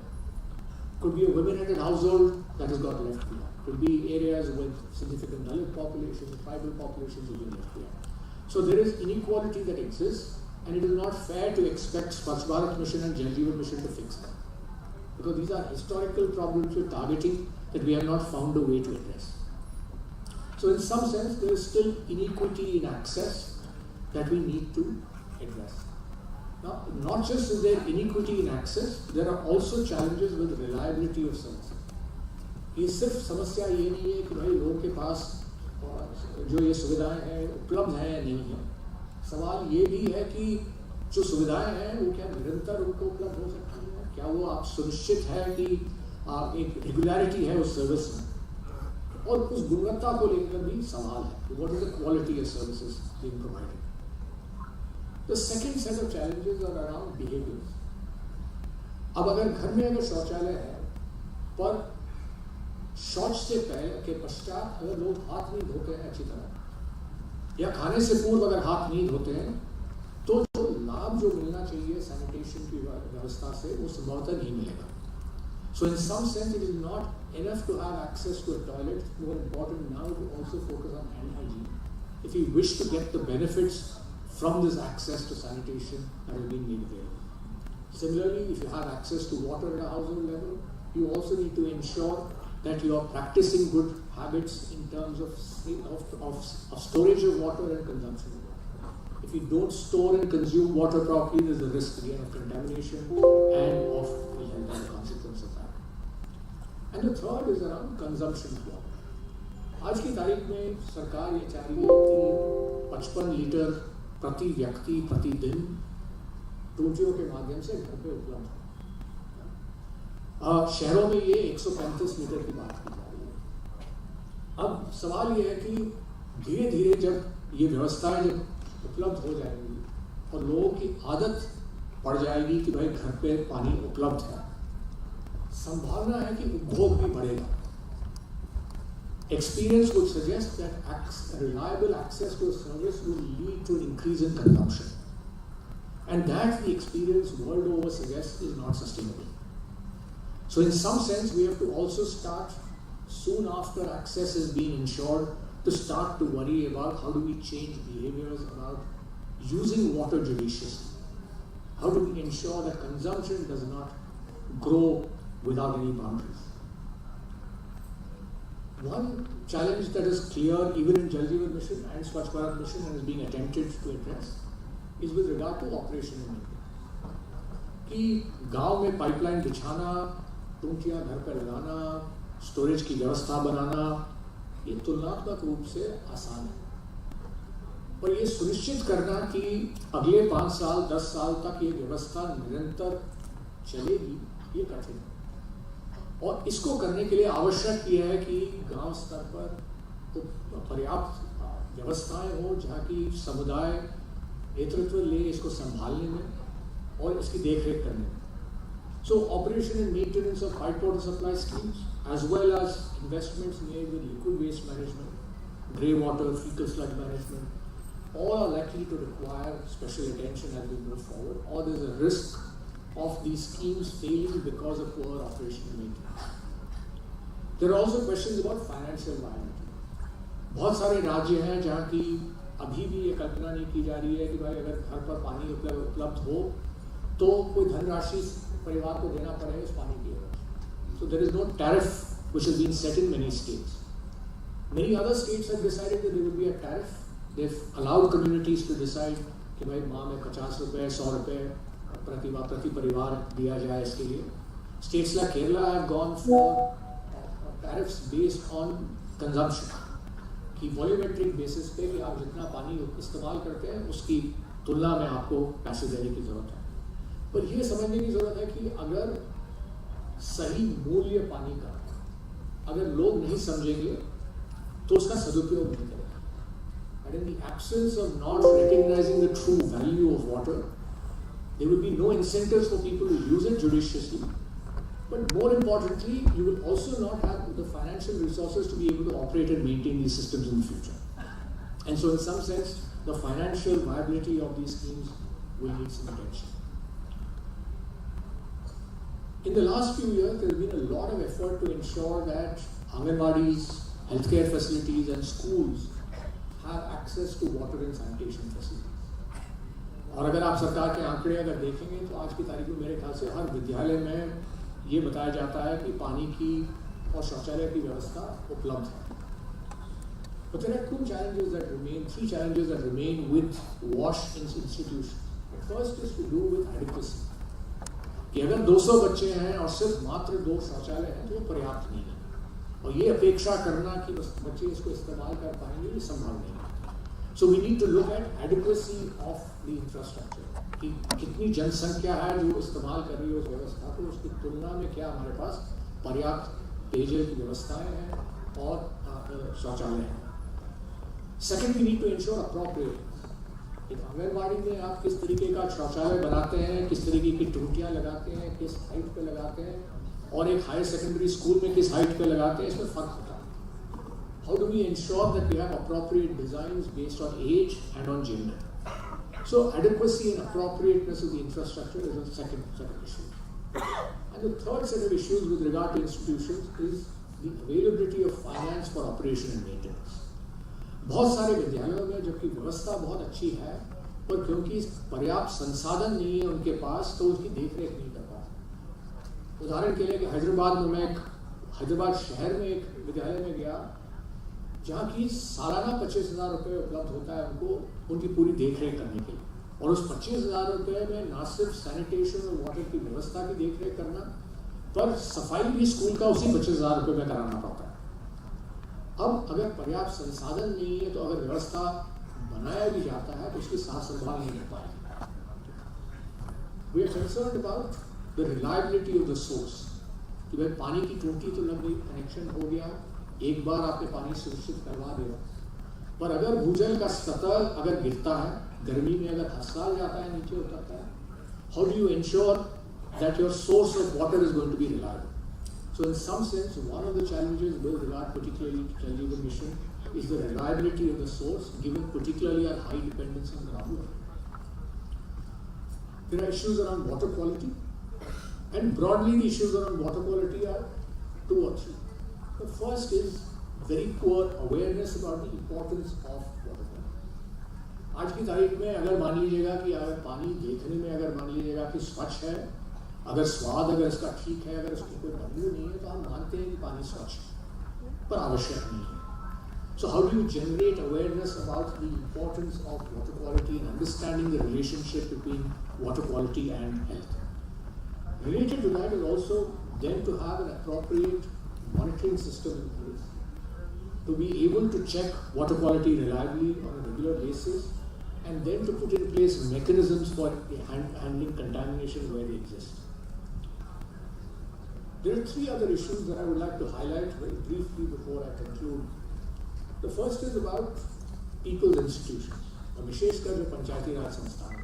[SPEAKER 4] Could be a women-headed household that has got left behind. Could be areas with significant Dalit populations, tribal populations who have been left behind. So there is inequality that exists, and it is not fair to expect Swachh Bharat Mission and Jal Jeevan Mission to fix that. Because these are historical problems we're targeting that we have not found a way to address. So in some sense, there is still inequity in access that we need to address. Now, not just is there inequity in access, there are also challenges with reliability of services. ये सिर्फ समस्या ये नहीं है कि भाई लोगों के पास जो ये सुविधाएं हैं उपलब्ध हैं या नहीं है। सवाल ये भी है कि जो सुविधाएं हैं वो क्या निरंतर उनको उपलब्ध हो सकती है, क्या वो आप सुनिश्चित है कि एक रेगुलरिटी है उस सर्विस में, और उस गुणवत्ता को लेकर भी सवाल है। What is the quality of services being provided. The second set of challenges are around behaviours. अब अगर घर में अगर शौचालय है पर शौच से पहले के पश्चात अगर लोग हाथ नहीं धोते हैं अच्छी तरह, या खाने से पूर्व अगर हाथ नहीं धोते हैं, तो जो लाभ जो मिलना चाहिए सैनिटेशन की व्यवस्था से वो संभवतः नहीं मिलेगा। So in some sense, it is not enough to have access to a toilet. It's more important now to also focus on hand hygiene. If we wish to get the benefits from this access to sanitation that has been made available. Similarly, if you have access to water at a household level, you also need to ensure that you are practicing good habits in terms of storage of water and consumption of water. If you don't store and consume water properly, there's a risk again of contamination and of ill health as a consequence of that. And the third is around consumption of water. आज की तारीख में सरकार ये चाह रही है कि 55 लीटर प्रति व्यक्ति प्रतिदिन टूटियों के माध्यम से घर पे उपलब्ध हो। शहरों में ये 135 लीटर की बात की जा रही है। अब सवाल ये है कि धीरे धीरे जब ये व्यवस्थाएं जब उपलब्ध हो जाएंगी और लोगों की आदत पड़ जाएगी कि भाई घर पे पानी उपलब्ध है, संभावना है कि उपभोग भी बढ़ेगा। Experience would suggest that reliable access to a service will lead to an increase in consumption. And that the experience world over suggests is not sustainable. So in some sense, we have to also start soon after access is being ensured to start to worry about how do we change behaviors about using water judiciously. How do we ensure that consumption does not grow without any boundaries? One challenge that is clear even in Jal Jeevan Mission and Swachh Bharat Mission and is being attempted to address is with regard to operation and maintenance. कि गांव में pipeline बिछाना, टूटियां घर पर लगाना, storage की व्यवस्था बनाना, ये तुलनात्मक रूप से आसान है। और ये सुनिश्चित करना कि अगले 5 साल, 10 साल तक ये व्यवस्था निरंतर चलेगी, ये कठिन है। और इसको करने के लिए आवश्यक यह है कि गांव स्तर पर तो पर्याप्त व्यवस्थाएं हो जहाँ की समुदाय नेतृत्व ले इसको संभालने में और इसकी देखरेख करने में। So operation and maintenance of piped water supply schemes as well as investments made with liquid waste management, grey water, fecal sludge management, all are likely to require special attention as we move forward, or there's a risk of these schemes failing because of poor operation and maintenance. There are also questions about financial viability. बहुत सारे राज्य हैं जहाँ की अभी भी ये कल्पना नहीं की जा रही है कि भाई अगर घर पर पानी उपलब्ध हो तो कोई धनराशि परिवार को देना पड़ेगा इस पानी की वजह। So there is no tariff which has been set in many states. Many other states have decided that there will be a tariff. They've allowed communities to decide कि भाई माह में 50 रुपए, 100 रुपए प्रति परिवार दिया जाए इसके लिए। States like Kerala have gone for tariffs based on consumption, कि वॉल्यूमेट्रिक बेसिस पे कि आप जितना पानी इस्तेमाल करते हैं उसकी तुलना में आपको पैसे देने की जरूरत है। पर ये समझने की जरूरत है कि अगर सही मूल्य पानी का अगर लोग नहीं समझेंगे तो उसका सदुपयोग नहीं करेंगे। And in the absence of not recognizing the true value of water, there will be no incentives for people to use it judiciously. But more importantly, you will also not have the financial resources to be able to operate and maintain these systems in the future. And so in some sense, the financial viability of these schemes will need some attention. In the last few years, there has been a lot of effort to ensure that Anganwadis, healthcare facilities and schools have access to water and sanitation facilities. और अगर आप सरकार के आंकड़े अगर देखेंगे तो आज की तारीख में मेरे ख्याल से हर विद्यालय में ये बताया जाता है कि पानी की और शौचालय की व्यवस्था उपलब्ध है। But there are three challenges that remain with WASH institutions. The first is to do with adequacy. कि अगर 200 बच्चे हैं और सिर्फ मात्र 2 शौचालय हैं तो वो पर्याप्त नहीं है। और ये अपेक्षा करना कि बच्चे इसको इस्तेमाल कर पाएंगे ये संभव नहीं है। So we need to look at adequacy of the infrastructure. कि कितनी जनसंख्या है जो इस्तेमाल कर रही है उस व्यवस्था को, उसकी तुलना में क्या हमारे पास पर्याप्त पेयजल की व्यवस्थाएं हैं और शौचालय हैं। Second, we need to ensure appropriate. एक आंगनबाड़ी में आप किस तरीके का शौचालय बनाते हैं, किस तरीके की टूटियां लगाते हैं, किस हाइट पे लगाते हैं, और एक हायर सेकेंडरी स्कूल में किस हाइट पे लगाते हैं, इसमें फर्क होता है। How do we ensure that we have appropriate designs based on age and on gender? So adequacy and appropriateness of the infrastructure is a second issue. And the third set of issues with regard to institutions is the availability of finance for operation and maintenance. बहुत सारे विद्यालयों में जबकि व्यवस्था बहुत अच्छी है, पर क्योंकि पर्याप्त संसाधन नहीं है उनके पास, तो उसकी देखरेख नहीं कर पाते। उदाहरण के लिए कि हैदराबाद में मैं हैदराबाद शहर में एक विद्यालय में गया, जहाँ की सालाना 25,000 रुपये उपलब्ध होता है उनको उनकी पूरी देखरेख करने के लिए, और उस 25,000 रुपये में ना सिर्फ सैनिटेशन और वाटर की व्यवस्था की देखरेख करना, पर सफाई भी स्कूल का उसी 25,000 रुपये में कराना पड़ता है। अब अगर पर्याप्त संसाधन नहीं है, तो अगर व्यवस्था बनाया भी जाता है तो उसकी साथ संभाल नहीं हो पाएगी। We are concerned about the reliability of the source, कि भाई पानी की टूटी तो लग गई, कनेक्शन हो गया, एक बार आपने पानी सुनिश्चित करवा दिया, पर अगर भूजल का स्तर अगर गिरता है, गर्मी में अगर खसकाल जाता है, नीचे उतरता है, how do you ensure that your source of water is going to be reliable? So in some sense, one of the challenges with regard particularly to Jal Jeevan Mission is the reliability of the source, given particularly our high dependence on groundwater. There are issues around water quality, and broadly the issues around water quality are 2 or 3. The first is very poor awareness about the importance of water quality. आज की तारीख में अगर मान लीजिएगा कि अगर पानी देखने में अगर मान लीजिएगा कि स्वच्छ है, अगर स्वाद अगर इसका ठीक है, अगर उसकी कोई बदबू नहीं है, तो हम मानते हैं कि पानी स्वच्छ है, पर आवश्यक नहीं है। So how do you generate awareness about the importance of water quality and understanding the relationship between water quality and health? Related to that is also then to have an appropriate monitoring system in place, to be able to check water quality reliably on a regular basis, and then to put in place mechanisms for handling contamination where they exist. There are 3 other issues that I would like to highlight very briefly before I conclude. The first is about people's institutions, और विशेषकर जो पंचायती राज संस्थान,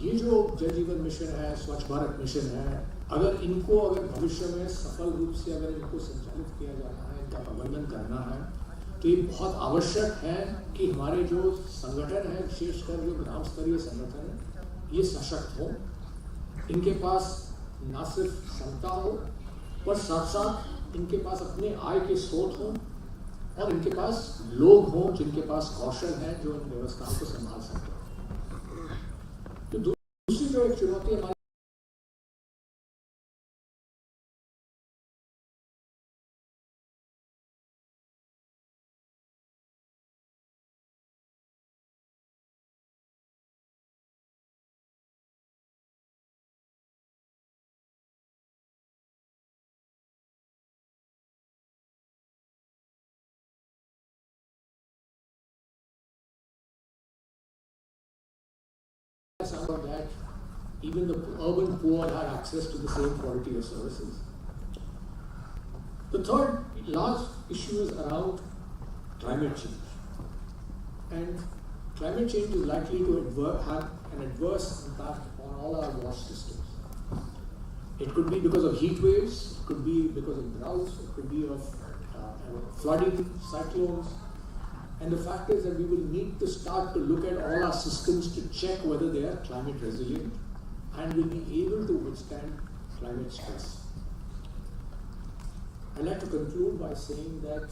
[SPEAKER 4] ये जो जल जीवन mission है, स्वच्छ भारत मिशन है, अगर इनको अगर भविष्य में सफल रूप से अगर इनको संचालित किया जाना है, इनका प्रबंधन करना है, तो ये बहुत आवश्यक है कि हमारे जो संगठन है, विशेषकर जो ग्राम स्तरीय संगठन है, ये सशक्त हो, इनके पास ना सिर्फ क्षमता हो, पर साथ साथ इनके पास अपने आय के स्रोत हों, और इनके पास लोग हों जिनके पास कौशल है, जो इन व्यवस्थाओं को संभाल सकते हैं। तो दूसरी जो एक चुनौती हमारी about that even the urban poor have access to the same quality of services. The third large issue is around climate change. And climate change is likely to have an adverse impact on all our water systems. It could be because of heat waves, it could be because of droughts, it could be of flooding, cyclones. And the fact is that we will need to start to look at all our systems to check whether they are climate resilient and will be able to withstand climate stress. I'd like to conclude by saying that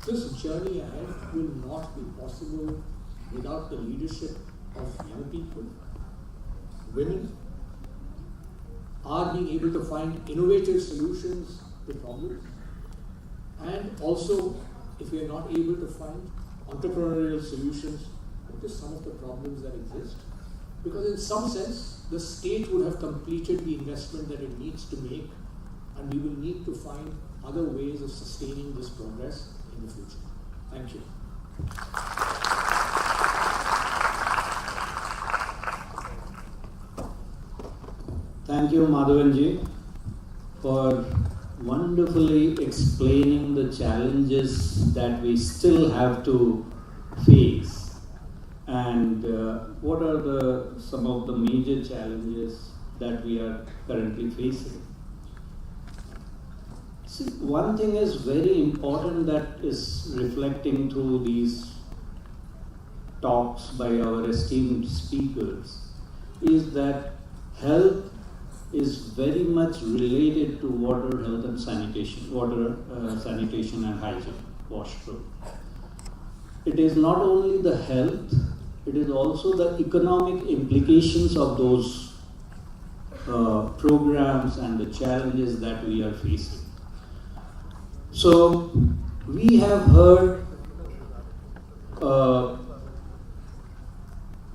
[SPEAKER 4] this journey ahead will not be possible without the leadership of young people, women, are being able to find innovative solutions to problems, and also if we are not able to find entrepreneurial solutions to some of the problems that exist, because in some sense the state would have completed the investment that it needs to make, and we will need to find other ways of sustaining this progress in the future. Thank you.
[SPEAKER 2] Thank you, Madhavanji, for wonderfully explaining the challenges that we still have to face, and what are some of the major challenges that we are currently facing. See, one thing is very important that is reflecting through these talks by our esteemed speakers is that health is very much related to water, health and sanitation, sanitation and hygiene, washroom. It is not only the health, it is also the economic implications of those programs and the challenges that we are facing. So we have heard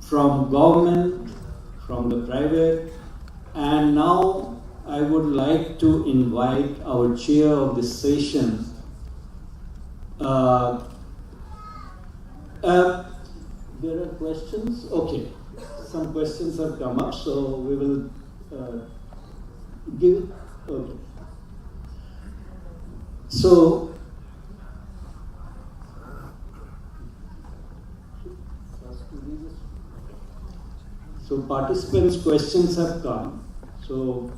[SPEAKER 2] from government, from the private, and now I would like to invite our chair of this session. There are questions? Okay, some questions have come up, so we will give it. Okay. So participants' questions have come. So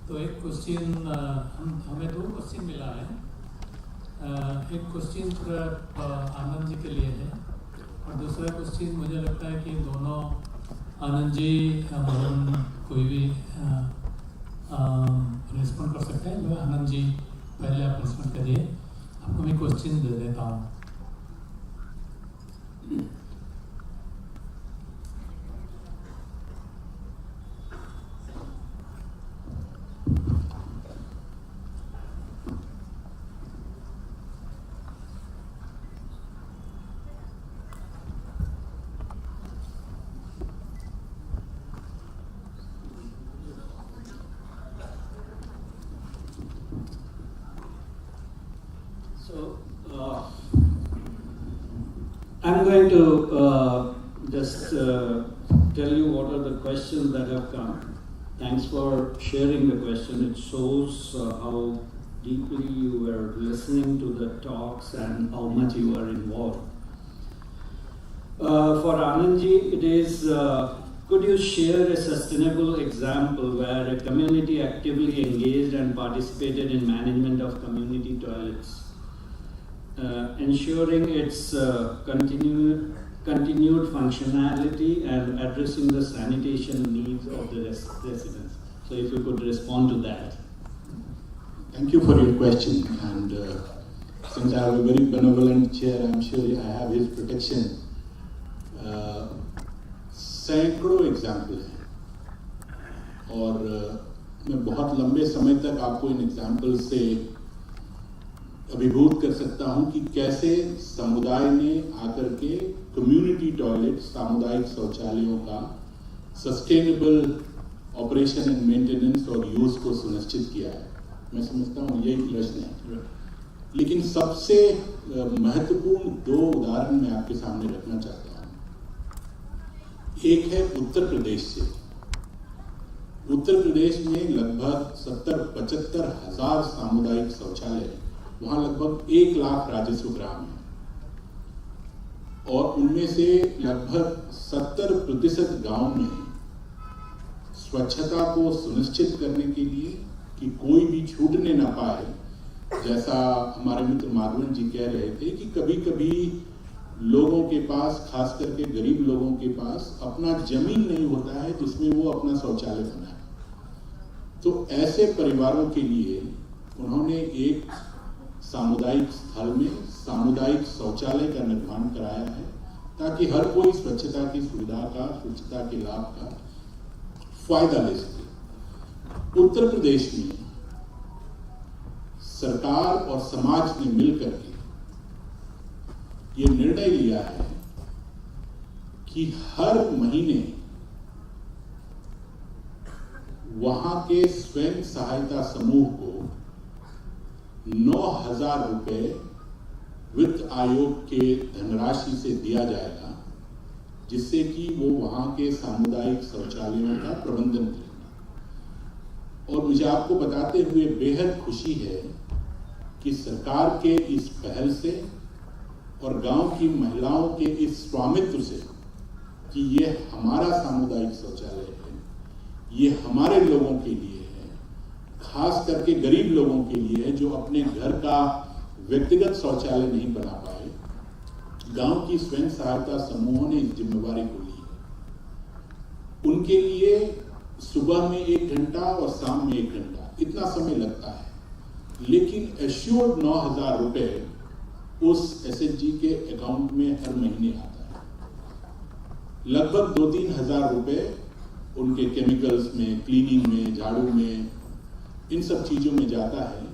[SPEAKER 6] तो एक question हमें 2 question मिला है। एक question Anand ji के लिए है और दूसरा क्वेश्चन मुझे लगता है कि दोनों आनंद जी कोई भी रिस्पॉन्ड कर सकते हैं। मैं आनंद जी पहले आप रिस्पॉन्ड करिए, आपको मैं क्वेश्चन दे देता हूँ।
[SPEAKER 2] I'm going to just tell you what are the questions that have come. Thanks for sharing the question. It shows how deeply you were listening to the talks and how much you are involved. For Anandji, it is, could you share a sustainable example where a community actively engaged and participated in management of community toilets? Ensuring its continued functionality and addressing the sanitation needs of the residents. So if you could respond to that.
[SPEAKER 3] Thank you for your question, and since I have a very benevolent chair, I'm sure I have his protection. सैकड़ों example हैं और मैं बहुत लंबे समय तक आपको in example से अभिभूत कर सकता हूं कि कैसे समुदाय ने आकर के कम्युनिटी टॉयलेट, सामुदायिक शौचालयों का सस्टेनेबल ऑपरेशन एंड मेंटेनेंस और यूज को सुनिश्चित किया है। मैं समझता हूं यही प्रश्न है, लेकिन सबसे महत्वपूर्ण 2 उदाहरण मैं आपके सामने रखना चाहता हूं। एक है उत्तर प्रदेश से। उत्तर प्रदेश में लगभग 70-75 हजार सामुदायिक शौचालय हैं। वहां लगभग 1 लाख राजस्व ग्राम है और उनमें से लगभग 70% गांव में स्वच्छता को सुनिश्चित करने के लिए कि कोई भी छूटने ना पाए, जैसा हमारे मित्र माधवन जी कह रहे थे कि कभी कभी लोगों के पास, खास करके गरीब लोगों के पास अपना जमीन नहीं होता है जिसमें वो अपना शौचालय बनाए। तो ऐसे परिवारों के लिए उन्होंने एक सामुदायिक स्थल में सामुदायिक शौचालय का निर्माण कराया है ताकि हर कोई स्वच्छता की सुविधा का, स्वच्छता के लाभ का फायदा ले सके। उत्तर प्रदेश में सरकार और समाज ने मिलकर के ये निर्णय लिया है कि हर महीने वहां के स्वयं सहायता समूह को 9,000 रुपए वित्त आयोग के धनराशि से दिया जाएगा, जिससे कि वो वहां के सामुदायिक शौचालयों का प्रबंधन करेंगे। और मुझे आपको बताते हुए बेहद खुशी है कि सरकार के इस पहल से और गांव की महिलाओं के इस स्वामित्व से कि ये हमारा सामुदायिक शौचालय है, ये हमारे लोगों के लिए है, खास करके गरीब लोगों के लिए जो अपने घर का व्यक्तिगत शौचालय नहीं बना पाए, गांव की स्वयं सहायता समूहों ने इस जिम्मेवारी को ली है। उनके लिए सुबह में 1 घंटा और शाम में 1 घंटा इतना समय लगता है, लेकिन एश्योर्ड 9,000 रुपए उस एसएचजी के अकाउंट में हर महीने आता है। लगभग 2-3 हजार रुपए उनके केमिकल्स में, क्लीनिंग में, झाड़ू में, इन सब चीजों में जाता है,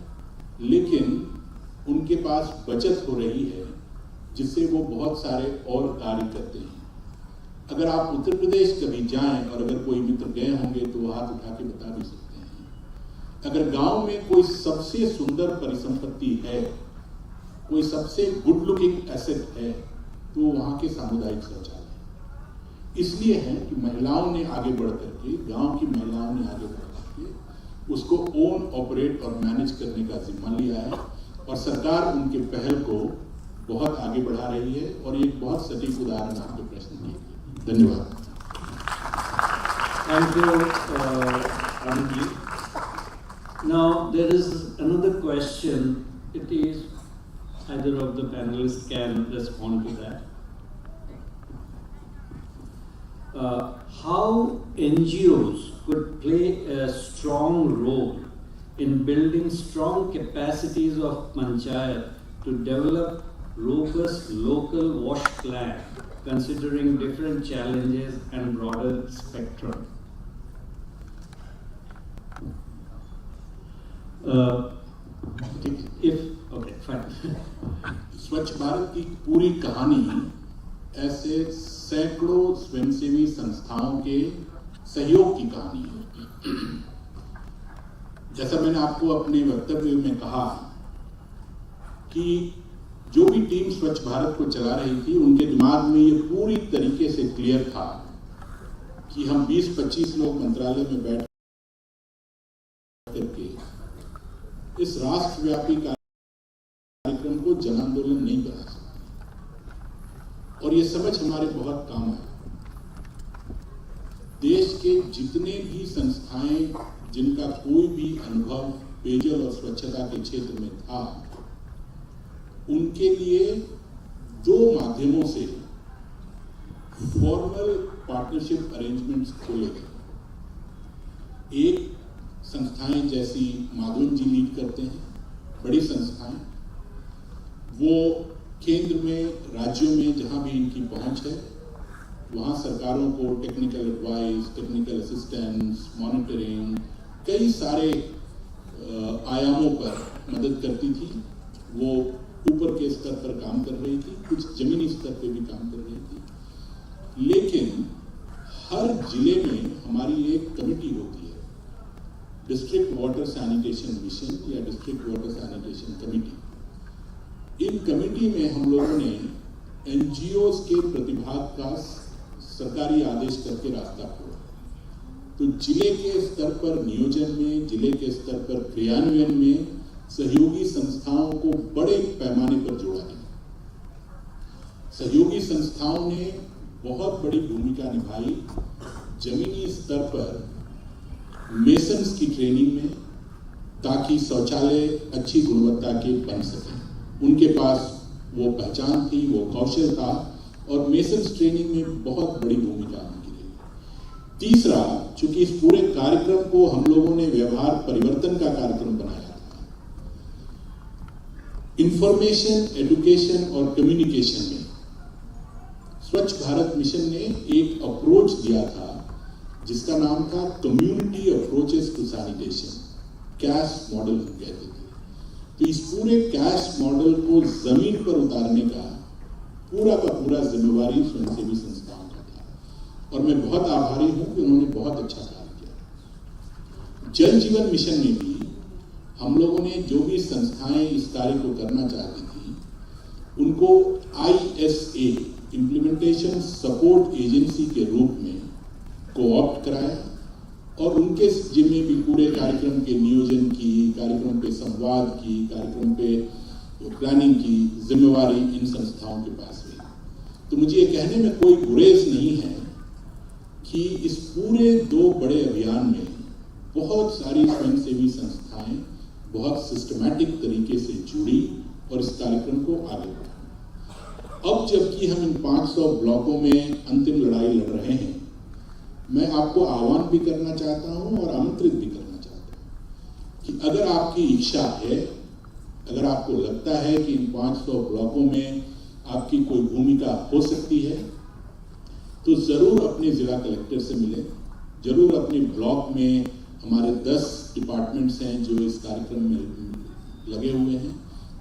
[SPEAKER 3] लेकिन उनके पास बचत हो रही है जिससे वो बहुत सारे और कार्य करते हैं। अगर आप उत्तर प्रदेश कभी जाएं और अगर कोई मित्र गए होंगे तो वो हाथ उठा के बता भी सकते हैं। अगर गांव में कोई सबसे सुंदर परिसंपत्ति है, कोई सबसे गुड लुकिंग एसेट है, तो वहां के सामुदायिक शौचालय इसलिए है कि महिलाओं ने आगे बढ़ करके, गांव की महिलाओं ने आगे बढ़ करके उसको ओन, ऑपरेट और मैनेज करने का जिम्मा लिया है और सरकार उनके पहल को बहुत आगे बढ़ा रही है। और एक बहुत सटीक उदाहरण आपके प्रश्न के। धन्यवाद।
[SPEAKER 2] Thank you, Anand. Now there is another question. It is either of the panelists can respond to that. How NGOs could play a strong role in building strong capacities of panchayat to develop robust local wash plan, considering different challenges and broader spectrum. Okay, fine.
[SPEAKER 3] स्वच्छ भारत की पूरी कहानी ऐसे सैकड़ों स्वयंसेवी संस्थाओं के सहयोग की कहानी है। जैसा मैंने आपको अपने वक्तव्य में कहा कि जो भी टीम स्वच्छ भारत को चला रही थी, उनके दिमाग में ये पूरी तरीके से क्लियर था कि हम 20-25 लोग मंत्रालय में बैठ करके इस राष्ट्रव्यापी कार्यक्रम को जन आंदोलन नहीं बना सकते, और ये समझ हमारे बहुत काम है। देश के जितने भी संस्थाएं जिनका कोई भी अनुभव पेयजल और स्वच्छता के क्षेत्र में था, उनके लिए 2 माध्यमों से फॉर्मल पार्टनरशिप अरेंजमेंट्स खोले गए। एक, संस्थाएं जैसी माधवन जी लीड करते हैं, बड़ी संस्थाएं, वो केंद्र में, राज्यों में जहां भी इनकी पहुंच है, वहां सरकारों को technical advice, technical assistance, monitoring, कई सारे आयामों पर मदद करती थी। वो ऊपर के स्तर पर काम कर रही थी, कुछ जमीनी स्तर पे भी काम कर रही थी। लेकिन हर जिले में हमारी एक कमेटी होती है, डिस्ट्रिक्ट वाटर सैनिटेशन मिशन या डिस्ट्रिक्ट वाटर सैनिटेशन कमेटी। इन कमेटी में हम लोगों ने एनजीओज के प्रतिभाग का सरकारी आदेश करके रास्ता खोला। तो जिले के स्तर पर नियोजन में, जिले के स्तर पर क्रियान्वयन में सहयोगी संस्थाओं को बड़े पैमाने पर जोड़ा गया। सहयोगी संस्थाओं ने बहुत बड़ी भूमिका निभाई जमीनी स्तर पर मेसन्स की ट्रेनिंग में, ताकि शौचालय अच्छी गुणवत्ता के बन सके। उनके पास वो पहचान थी, वो कौशल था, और मेसन्स ट्रेनिंग में बहुत बड़ी भूमिका उनकी रही। तीसरा, चूंकि इस पूरे कार्यक्रम को हम लोगों ने व्यवहार परिवर्तन का कार्यक्रम बनाया था, इंफॉर्मेशन, एजुकेशन और कम्युनिकेशन में स्वच्छ भारत मिशन ने एक अप्रोच दिया था जिसका नाम था community approaches to sanitation, cash model कहते थे। तो इस पूरे कैश मॉडल को जमीन पर उतारने का पूरा जिम्मेवारी स्वयंसेवी संस्थाओं का था, और मैं बहुत आभारी हूं कि उन्होंने बहुत अच्छा कार्य किया। जल जीवन मिशन में भी हम लोगों ने जो भी संस्थाएं इस कार्य को करना चाहती थी, उनको ISA इम्प्लीमेंटेशन सपोर्ट एजेंसी के रूप में कोऑप्ट कराया, और उनके जिम्मे भी पूरे कार्यक्रम के नियोजन की, कार्यक्रम पे संवाद की, कार्यक्रम पे प्लानिंग की जिम्मेवारी इन संस्थाओं के पास हुई। तो मुझे ये कहने में कोई गुरेज नहीं है कि इस पूरे 2 बड़े अभियान में बहुत सारी स्वयंसेवी संस्थाएं बहुत सिस्टमैटिक तरीके से जुड़ी और इस कार्यक्रम को आगे बढ़ाया। अब जबकि हम इन 500 ब्लॉकों में अंतिम लड़ाई लड़ रहे हैं, मैं आपको आह्वान भी करना चाहता हूं और आमंत्रित भी करना चाहता हूं कि अगर आपकी इच्छा है, अगर आपको लगता है कि इन 500 ब्लॉकों में आपकी कोई भूमिका हो सकती है, तो जरूर अपने जिला कलेक्टर से मिलें, जरूर अपने ब्लॉक में हमारे 10 डिपार्टमेंट्स हैं जो इस कार्यक्रम में लगे हुए हैं,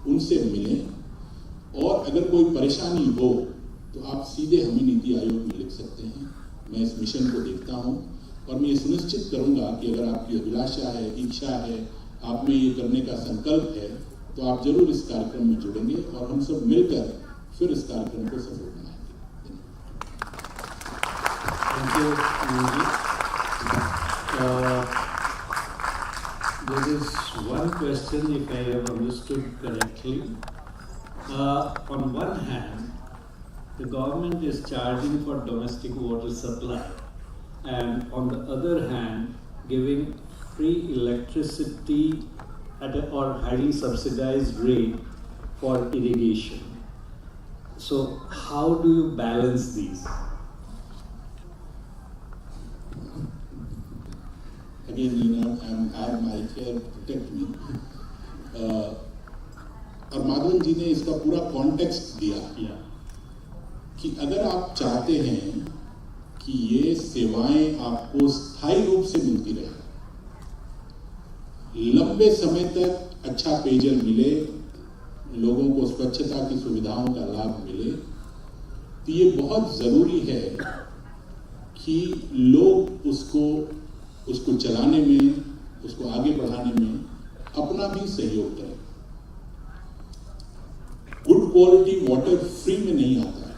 [SPEAKER 3] उनसे मिलें। और अगर कोई परेशानी हो तो आप सीधे हमें नीति आयोग में लिख सकते हैं। मैं इस मिशन को देखता हूं और मैं ये सुनिश्चित करूंगा कि अगर आपकी अभिलाषा है, इच्छा है, आप में ये करने का संकल्प है, तो आप जरूर इस कार्यक्रम में जुड़ेंगे और हम सब मिलकर फिर इस कार्यक्रम को सफल बनाएंगे।
[SPEAKER 2] Thank you. There is one question, if I have understood correctly. On one hand, the government is charging for domestic water supply, and on the other hand, giving free electricity at a or highly subsidized rate for irrigation. So, how do you balance these?
[SPEAKER 3] Again, I have my care, protect me. और माधवन जी ने इसका पूरा context दिया कि अगर आप चाहते हैं कि ये सेवाएं आपको स्थायी रूप से मिलती रहे, लंबे समय तक अच्छा पेयजल मिले, लोगों को स्वच्छता की सुविधाओं का लाभ मिले, तो ये बहुत जरूरी है कि लोग उसको चलाने में, उसको आगे बढ़ाने में अपना भी सहयोग करें। गुड क्वालिटी वाटर फ्री में नहीं आता है,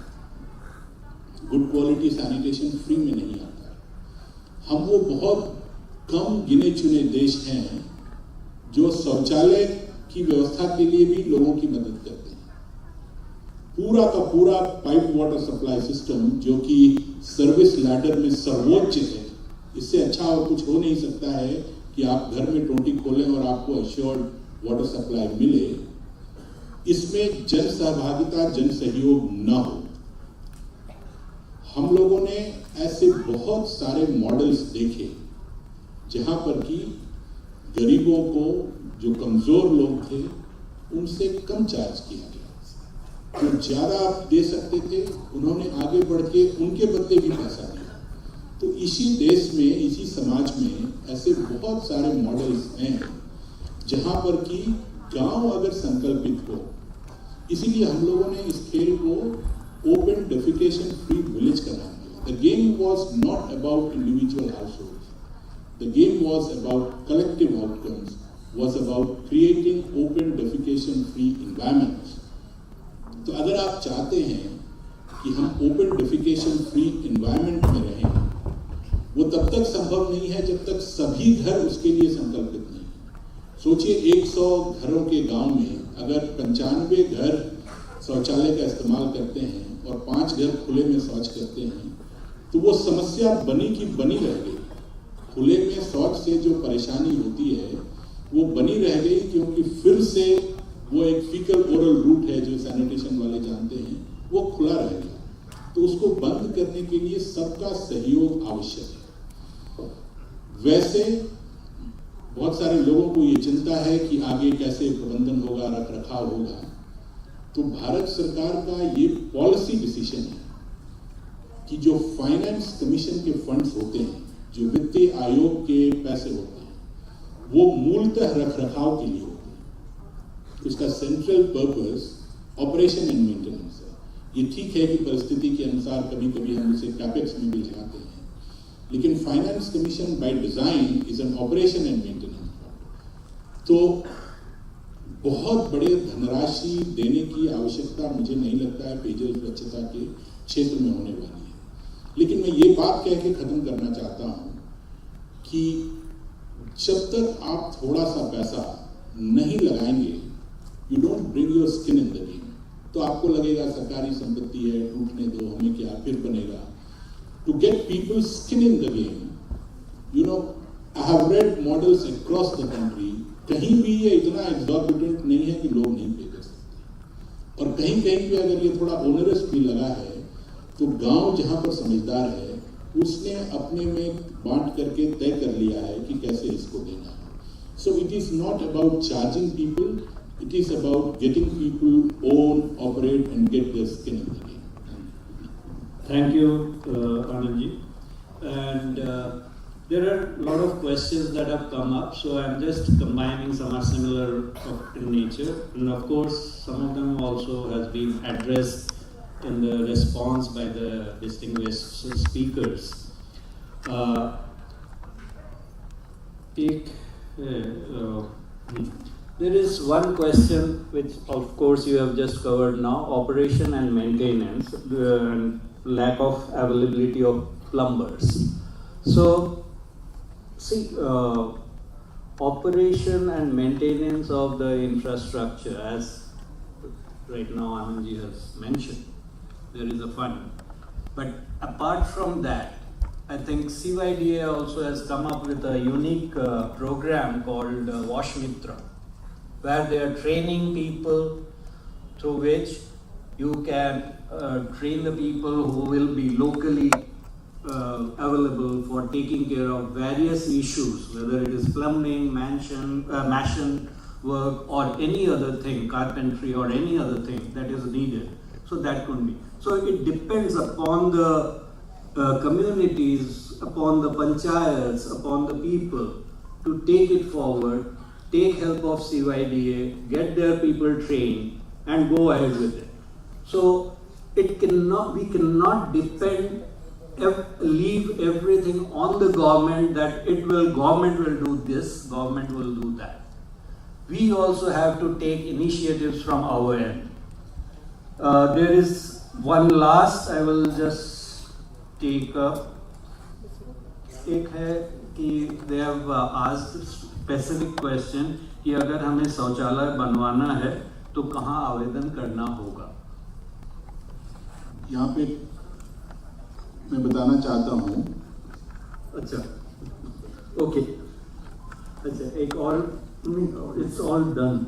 [SPEAKER 3] गुड क्वालिटी सैनिटेशन फ्री में नहीं आता है। हम वो बहुत कम गिने चुने देश हैं जो शौचालय की व्यवस्था के लिए भी लोगों की मदद करते हैं। पूरा का पूरा पाइप वाटर सप्लाई सिस्टम जो कि सर्विस लैडर में सर्वोच्च है, इससे अच्छा और कुछ हो नहीं सकता है कि आप घर में टोटी खोलें और आपको एश्योर्ड वाटर सप्लाई मिले। इसमें जन सहभागिता, जन सहयोग न हो। हम लोगों ने ऐसे बहुत सारे मॉडल्स देखे जहां पर कि गरीबों को, जो कमजोर लोग थे, उनसे कम चार्ज किया गया। जो ज्यादा आप दे सकते थे, उन्होंने आगे बढ़ के उनके बदले भी पैसा दिया। तो इसी देश में, इसी समाज में ऐसे बहुत सारे मॉडल्स हैं जहां पर कि गांव अगर संकल्पित हो, इसीलिए हम लोगों ने इस खेल को ओपन डेफिकेशन फ्री विलेज का नाम दिया। The game was not about individual households, the game was about collective outcomes, was about creating open defecation free environments. तो अगर आप चाहते हैं कि हम ओपन डेफिकेशन फ्री इन्वायरमेंट में रहें, वो तब तक संभव नहीं है जब तक सभी घर उसके लिए संकल्पित नहीं। सोचिए 100 घरों के गांव में अगर 95 घर शौचालय का इस्तेमाल करते हैं और 5 घर खुले में शौच करते हैं, तो वो समस्या बनी की बनी रह गई। खुले में शौच से जो परेशानी होती है वो बनी रह गई, क्योंकि फिर से वो एक फीकल ओरल रूट है जो सैनिटेशन वाले जानते हैं, वो खुला रह गया। तो उसको बंद करने के लिए सबका सहयोग आवश्यक है। वैसे बहुत सारे लोगों को ये चिंता है कि आगे कैसे प्रबंधन होगा, रख रखाव होगा। तो भारत सरकार का ये पॉलिसी डिसीजन है कि जो फाइनेंस कमीशन के फंड्स होते हैं, जो वित्तीय आयोग के पैसे होते हैं, वो मूलतः रख रखाव के लिए होते हैं। उसका central purpose operation and maintenance है। ये ठीक है कि परिस्थिति के अनुसार कभी कभी हम उसे कैपेक्स में भी लगाते हैं, लेकिन finance commission by design is an operation and maintenance. तो बहुत बड़े धनराशि देने की आवश्यकता मुझे नहीं लगता है पेयजल स्वच्छता के क्षेत्र में होने वाली है। लेकिन मैं ये बात कह के खत्म करना चाहता हूं कि जब तक आप थोड़ा सा पैसा नहीं लगाएंगे, you don't bring your skin in the game, तो आपको लगेगा सरकारी संपत्ति है, टूटने दो, हमें क्या फिर बनेगा। To get people's skin in the game, you know, I have read models across the country. कहीं भी ये इतना exorbitant नहीं है कि लोग नहीं पे कर सकते, और कहीं कहीं पे अगर ये थोड़ा onerous भी लगा है तो गांव जहां पर समझदार है उसने अपने में बांट करके तय कर लिया है कि कैसे इसको देना है. So it is not about charging people, it is about getting people own, operate and get their skin in the game.
[SPEAKER 2] Thank you, Anandji. And there are a lot of questions that have come up, so I'm just combining. Some are similar in nature, and of course some of them also has been addressed in the response by the distinguished speakers. There is one question which of course you have just covered now: operation and maintenance, lack of availability of plumbers. So see, operation and maintenance of the infrastructure, as right now Anandji has mentioned, there is a fund. But apart from that, I think CYDA also has come up with a unique program called Wash Mitra, where they are training people, through which you can train the people who will be locally available for taking care of various issues, whether it is plumbing, mansion work or any other thing, carpentry or any other thing that is needed. So that could be. So it depends upon the communities, upon the panchayats, upon the people to take it forward, take help of CYDA, get their people trained and go ahead with it. So we cannot leave everything on the government, that government will do this, government will do that. We also have to take initiatives from our end. There is one last, I will just take up. एक है कि they have asked specific question कि अगर हमें शौचालय बनवाना है तो कहाँ आवेदन करना होगा.
[SPEAKER 3] यहाँ पे मैं बताना चाहता हूँ.
[SPEAKER 2] अच्छा, ओके, अच्छा एक और, it's all done.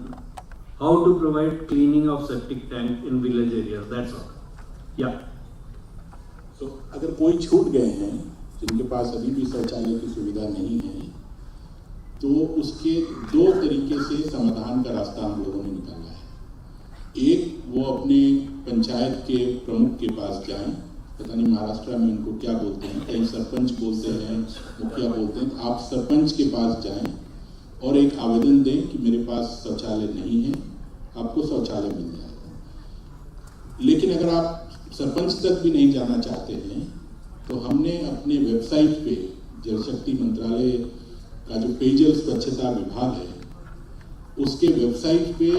[SPEAKER 2] How to provide cleaning of septic tank in village areas, that's all. Yeah.
[SPEAKER 3] So अगर कोई छूट गए हैं जिनके पास अभी भी शौचालय की सुविधा नहीं है, तो उसके दो तरीके से समाधान का रास्ता हम लोगों ने निकाला है. एक, वो अपने पंचायत के प्रमुख के पास जाएं, पता नहीं महाराष्ट्र में इनको क्या बोलते हैं, कहीं सरपंच बोलते हैं, मुखिया बोलते हैं. आप सरपंच के पास जाएं और एक आवेदन दें कि मेरे पास शौचालय नहीं है, आपको शौचालय मिल जाएगा. लेकिन अगर आप सरपंच तक भी नहीं जाना चाहते हैं तो हमने अपने वेबसाइट पे, जल शक्ति मंत्रालय का जो पेयजल स्वच्छता विभाग है उसके वेबसाइट पे,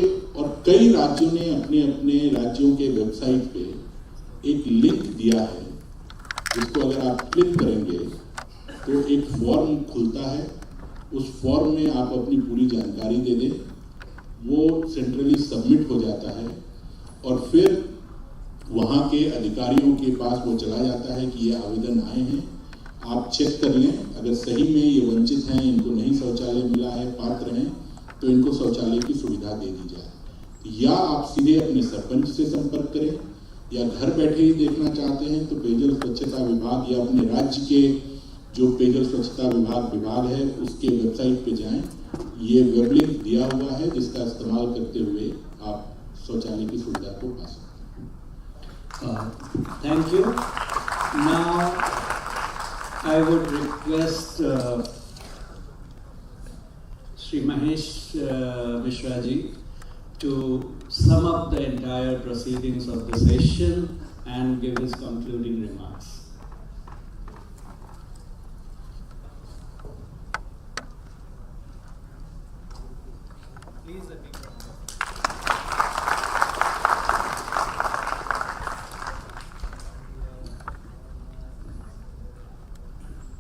[SPEAKER 3] और कई राज्यों ने अपने अपने राज्यों के वेबसाइट पे एक लिंक दिया है, जिसको अगर आप क्लिक करेंगे तो एक फॉर्म खुलता है. उस फॉर्म में आप अपनी पूरी जानकारी दे दें, वो सेंट्रली सबमिट हो जाता है और फिर वहाँ के अधिकारियों के पास वो चला जाता है कि ये आवेदन आए हैं, आप चेक कर लें. अगर सही में ये वंचित हैं, इनको नहीं शौचालय मिला है, पात्र हैं, तो इनको शौचालय की सुविधा दे दी जाए. या आप सीधे अपने सरपंच से संपर्क करें, या घर बैठे ही देखना चाहते हैं तो पेयजल स्वच्छता विभाग या अपने राज्य के जो पेयजल स्वच्छता विभाग है उसके वेबसाइट पे जाएं. ये वेब लिंक दिया हुआ है जिसका इस्तेमाल करते हुए आप शौचालय की सुविधा को पा सकते हैं.
[SPEAKER 2] Thank you. Now I would request Sri Mahesh Mishra ji to sum up the entire proceedings of the session and give his concluding remarks.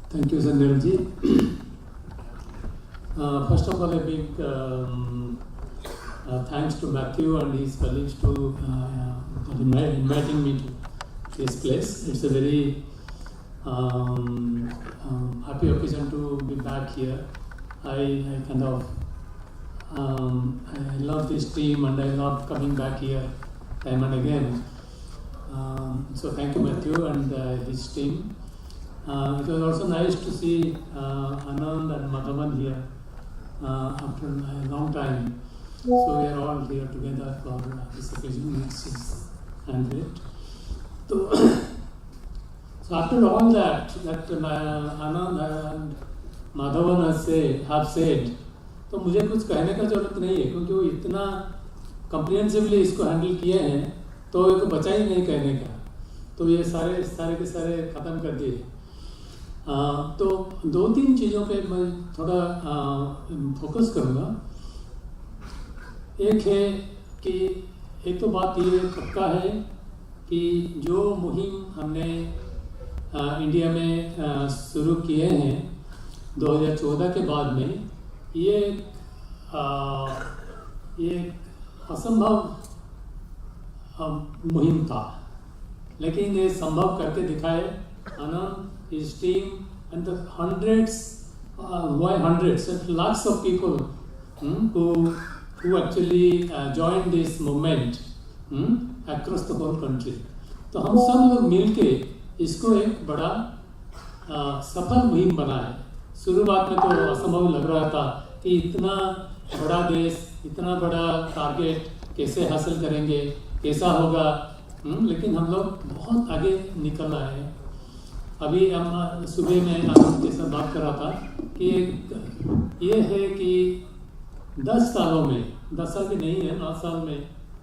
[SPEAKER 6] Thank you, Sanjay ji. First of all, a big thanks to Matthew and his colleagues for inviting me to this place. It's a very happy occasion to be back here. I kind of I love this team and I love coming back here time and again. So thank you, Matthew and his team. It was also nice to see Anand and Madhavan here after a long time. So we are all here together for this occasion, which is great. So after all that Anand and Madhavan have said, तो मुझे कुछ कहने का जरूरत नहीं है, क्योंकि वो इतना कम्प्रिहेंसिवली इसको हैंडल किए हैं, तो एक बचा ही नहीं कहने का, तो ये सारे के सारे ख़त्म कर दिए। तो दो तीन चीज़ों पे मैं थोड़ा फोकस करूँगा। एक है कि एक तो बात ये पक्का है कि जो मुहिम हमने इंडिया में शुरू किए हैं 2014 के बाद में, ये असंभव मुहिम था, लेकिन ये संभव करके दिखाए आनंद, his team and the hundreds and lakhs of people who actually joined this movement across the whole country. तो हम सब लोग मिलके इसको एक बड़ा सफल मुहिम बनाए। शुरुआत में तो असंभव लग रहा था कि इतना बड़ा देश, इतना बड़ा टारगेट कैसे हासिल करेंगे, कैसा होगा, लेकिन हम लोग बहुत आगे निकल आए हैं। अभी हम सुबह में आनंद के साथ बात कर रहा था कि ये है कि 10 सालों में, 10 साल भी नहीं है, 9 साल में,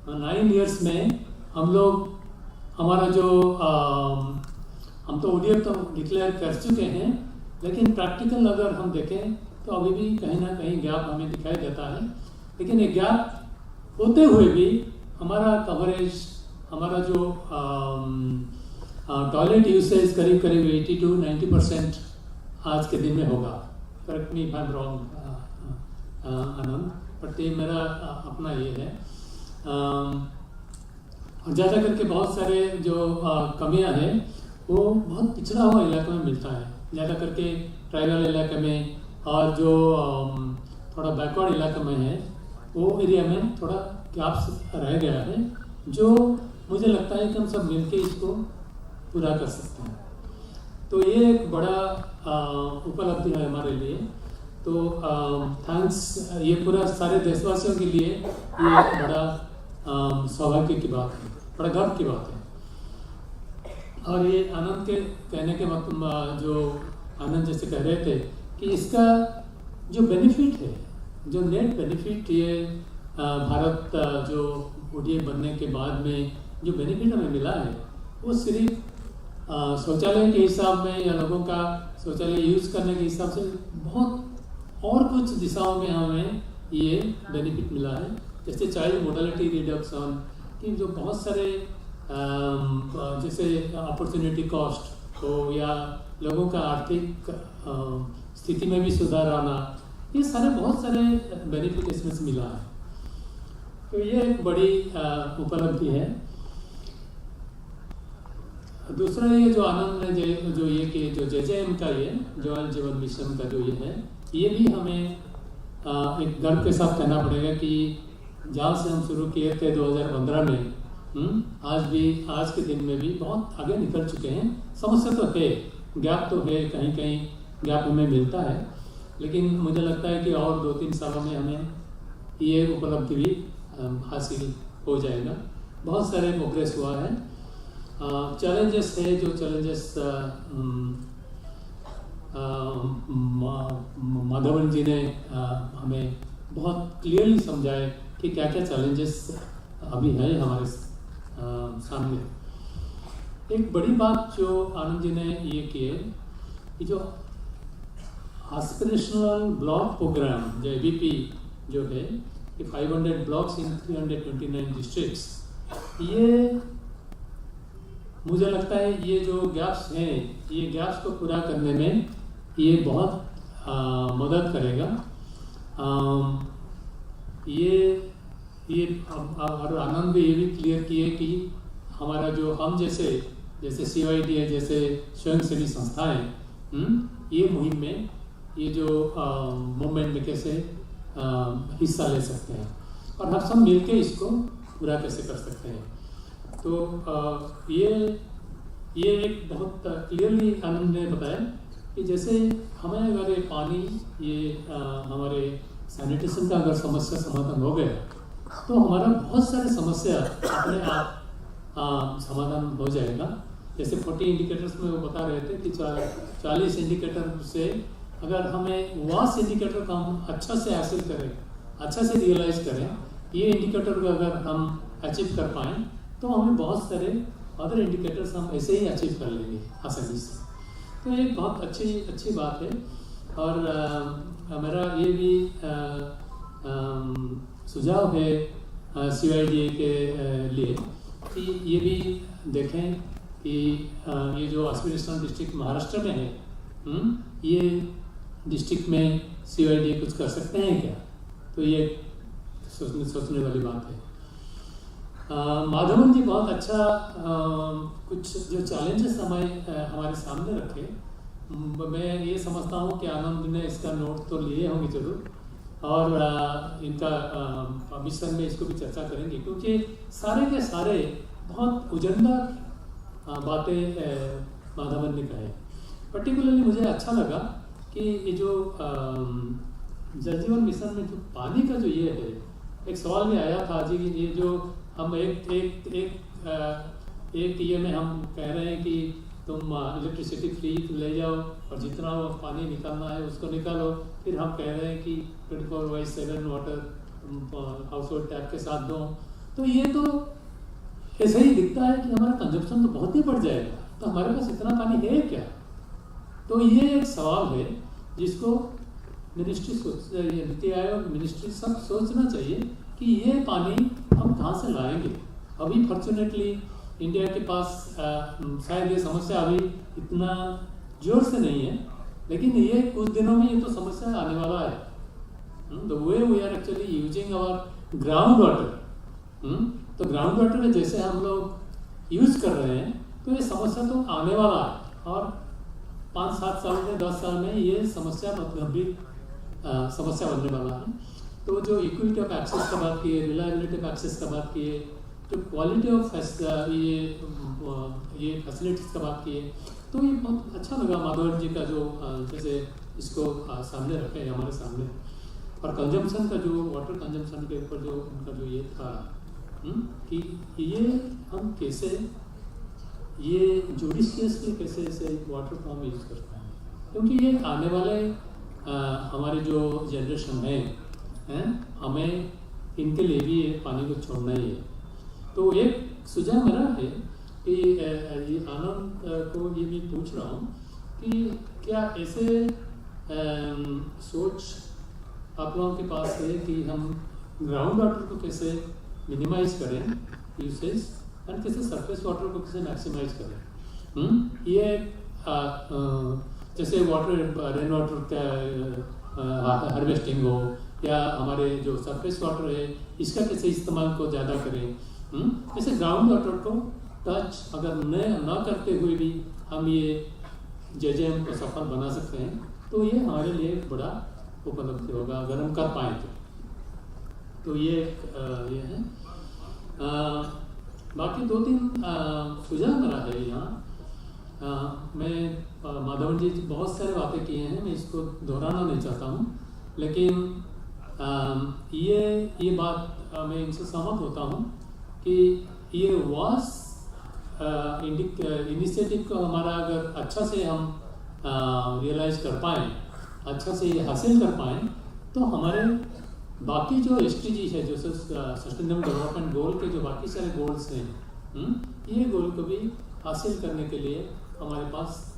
[SPEAKER 6] 9 years में हम लोग हमारा जो हम तो ओडीएफ तो डिक्लेयर कर चुके हैं, लेकिन प्रैक्टिकल अगर हम देखें तो अभी भी कहीं ना कहीं गैप हमें दिखाई देता है। लेकिन ये गैप होते हुए भी हमारा कवरेज, हमारा जो टॉयलेट यूसेज करीब 80 to 90% आज के दिन में होगा। Correct me if I am wrong Anand, but ये मेरा अपना ये है। और ज़्यादा करके बहुत सारे जो कमियां हैं वो बहुत पिछड़ा हुआ इलाके में मिलता है, ज़्यादा करके ट्राइबल इलाके में, और जो थोड़ा बैकवर्ड इलाके में है वो एरिया में थोड़ा गैप्स रह गया है, जो मुझे लगता है कि हम सब मिलके इसको पूरा कर सकते हैं। तो ये एक बड़ा उपलब्धि है हमारे लिए। तो थैंक्स, ये पूरा सारे देशवासियों के लिए ये एक बड़ा सौभाग्य की बात है, बड़ा गर्व की बात है। और ये आनंद के कहने के मतलब जो आनंद जैसे कह रहे थे कि इसका जो बेनिफिट है, जो नेट बेनिफिट ये भारत जो ओडीए बनने के बाद में जो बेनिफिट हमें मिला है, वो सिर्फ शौचालय के हिसाब में या लोगों का शौचालय यूज़ करने के हिसाब से बहुत और कुछ दिशाओं में हमें ये बेनिफिट मिला है। जैसे चाइल्ड मोर्टेलिटी रिडक्शन की जो बहुत सारे जैसे अपॉर्चुनिटी कॉस्ट हो या लोगों का आर्थिक स्थिति में भी सुधार आना, ये सारे बहुत सारे बेनिफिट इसमें से मिला है। तो ये एक बड़ी उपलब्धि है। दूसरा ये जो आनंद ने जो ये कि जो JJM का ये जल जीवन मिशन का जो ये है, ये भी हमें एक गर्व के साथ कहना पड़ेगा कि जहाँ से हम शुरू किए थे 2015 में, आज के दिन में भी बहुत आगे निकल चुके हैं। समस्या तो है, गैप तो है, कहीं कहीं गैप हमें मिलता है, लेकिन मुझे लगता है कि और 2-3 सालों में हमें ये उपलब्धि भी हासिल हो जाएगा। बहुत सारे प्रोग्रेस हुआ है। चैलेंजेस है, जो चैलेंजेस माधवन जी ने हमें बहुत क्लियरली समझाए कि क्या क्या चैलेंजेस अभी हैं हमारे सामने। एक बड़ी बात जो आनंद जी ने ये की है कि जो एस्पिरेशनल ब्लॉक प्रोग्राम जो ABP जो है कि 500 ब्लॉक्स इन 329 डिस्ट्रिक्ट्स, ये मुझे लगता है ये जो गैप्स हैं, ये गैप्स को पूरा करने में ये बहुत मदद करेगा। ये और आनंद भी ये भी क्लियर किए कि हमारा जो हम जैसे जैसे CYDA जैसे स्वयंसेवी संस्थाएं ये मुहिम में, ये जो मूवमेंट में कैसे हिस्सा ले सकते हैं और हम सब मिलके इसको पूरा कैसे कर सकते हैं। तो ये एक बहुत क्लियरली आनंद ने बताया कि जैसे हमें अगर ये पानी, ये हमारे सैनिटेशन का अगर समस्या समाधान हो गया तो हमारा बहुत सारे समस्या अपने आप समाधान हो जाएगा। जैसे 40 इंडिकेटर्स में वो बता रहे थे कि 40 इंडिकेटर से अगर हमें वास इंडिकेटर का हम अच्छा से हासिल करें, अच्छा से रियलाइज करें, ये इंडिकेटर को अगर हम अचीव कर पाएँ तो हमें बहुत सारे अदर इंडिकेटर्स हम ऐसे ही अचीव कर लेंगे आसानी से। तो ये बहुत अच्छी बात है। और मेरा ये भी सुझाव है CYDA के लिए कि ये भी देखें कि ये जो एस्पिरेशनल डिस्ट्रिक्ट महाराष्ट्र में है, ये डिस्ट्रिक्ट में CYDA कुछ कर सकते हैं क्या? तो ये सोचने वाली बात है। माधवन जी बहुत अच्छा कुछ जो चैलेंजेस हमारे सामने रखे, मैं ये समझता हूँ कि आनंद ने इसका नोट तो लिए होंगे जरूर, और इनका मिशन में इसको भी चर्चा करेंगे, क्योंकि सारे के सारे बहुत उजंदा बातें माधवन ने कहे। पर्टिकुलरली मुझे अच्छा लगा कि ये जो जल जीवन मिशन में जो पानी का जो ये है, एक सवाल भी आया था जी, ये जो हम एक ये में हम कह रहे हैं कि तुम इलेक्ट्रिसिटी फ्री ले जाओ और जितना वो पानी निकालना है उसको निकालो, फिर हम कह रहे हैं कि 24/7 वाटर हाउस होल्ड टैप के साथ दो। तो ये तो ऐसा ही दिखता है कि हमारा कंजप्शन तो बहुत ही बढ़ जाएगा, तो हमारे पास इतना पानी है क्या? तो ये एक सवाल है जिसको मिनिस्ट्री नीति आयोग मिनिस्ट्री सब सोचना चाहिए कि ये पानी हम कहाँ से लाएंगे। अभी फॉर्चुनेटली इंडिया के पास शायद ये समस्या अभी इतना जोर से नहीं है, लेकिन ये कुछ दिनों में ये तो समस्या आने वाला है। The way we are actually using our ground water, तो ग्राउंड वाटर में जैसे हम लोग यूज कर रहे हैं तो ये समस्या तो आने वाला है, और 5-7 साल में 10 साल में ये समस्या बहुत गंभीर समस्या बनने वाला है। तो जो इक्विटी ऑफ एक्सेस का बात किए, रिलायबिलिटी ऑफ एक्सेस का बात किए, जो क्वालिटी ऑफ ये फैसिलिटीज का बात किए, तो ये बहुत अच्छा लगा माधवन जी का जो जैसे इसको सामने रखे हमारे सामने। और कंजम्पशन का जो वाटर कंजम्पशन के ऊपर जो उनका जो ये था कि ये हम कैसे ये जुडिशियसली कैसे ऐसे वाटर को हम यूज़ कर पाएँ, क्योंकि ये आने वाले हमारे जो जनरेशन है हमें इनके लिए भी ये पानी को छोड़ना ही है। तो एक सुझाव मेरा है कि ये आनंद को ये भी पूछ रहा हूँ कि क्या ऐसे सोच आप लोगों के पास है कि हम ग्राउंड वाटर को कैसे मिनिमाइज करें यूसेज, और कैसे सरफेस वाटर को कैसे मैक्सिमाइज करें। ये जैसे वाटर रेन वाटर का हार्वेस्टिंग हो, या हमारे जो सरफेस वाटर है इसका कैसे इस्तेमाल को ज़्यादा करें। जैसे ग्राउंड वाटर को टच अगर न करते हुए भी हम ये JJM को सफल बना सकते हैं, तो ये हमारे लिए एक बड़ा उपलब्धि होगा अगर हम कर पाएँ तो ये ये है। बाकी 2-3 सुझाव मेरा है यहाँ। मैं माधवन जी बहुत सारे बातें किए हैं, मैं इसको दोहराना नहीं चाहता हूँ, लेकिन ये बात मैं इनसे सहमत होता हूँ कि ये वास इनिशिएटिव को हमारा अगर अच्छा से हम रियलाइज कर पाएँ, अच्छा से ये हासिल कर पाएँ, तो हमारे बाकी जो SDG है, जो सस्टेनेबल डेवलपमेंट गोल के जो बाकी सारे गोल्स हैं, ये गोल को भी हासिल करने के लिए हमारे पास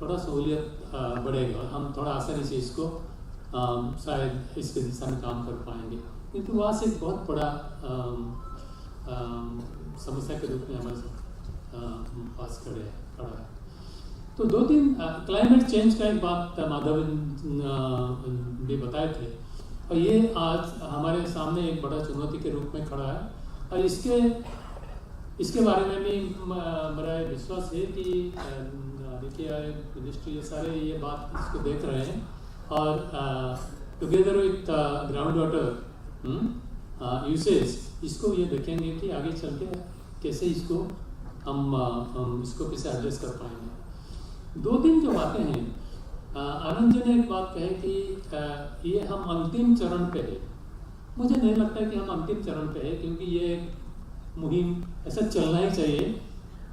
[SPEAKER 6] थोड़ा सहूलियत बढ़ेगा, हम थोड़ा आसानी से इसको शायद इसके दिशा में काम कर पाएंगे, क्योंकि वहाँ से एक बहुत बड़ा समस्या के रूप में हमारे पास खड़ा है। तो 2-3 क्लाइमेट चेंज का एक बात माधव भी बताए थे, और ये आज हमारे सामने एक बड़ा चुनौती के रूप में खड़ा है, और इसके इसके बारे में भी मेरा विश्वास है कि देखिए मिनिस्ट्री ये सारे ये बात इसको देख रहे हैं और together with ground water usage इसको ये देखेंगे कि आगे चल के कैसे इसको हम इसको कैसे एड्रेस कर पाएंगे। 2-3 जो बातें हैं, आनंद जी ने एक बात कही कि ये हम अंतिम चरण पे है। मुझे नहीं लगता कि हम अंतिम चरण पे है, क्योंकि ये मुहिम ऐसा चलना ही चाहिए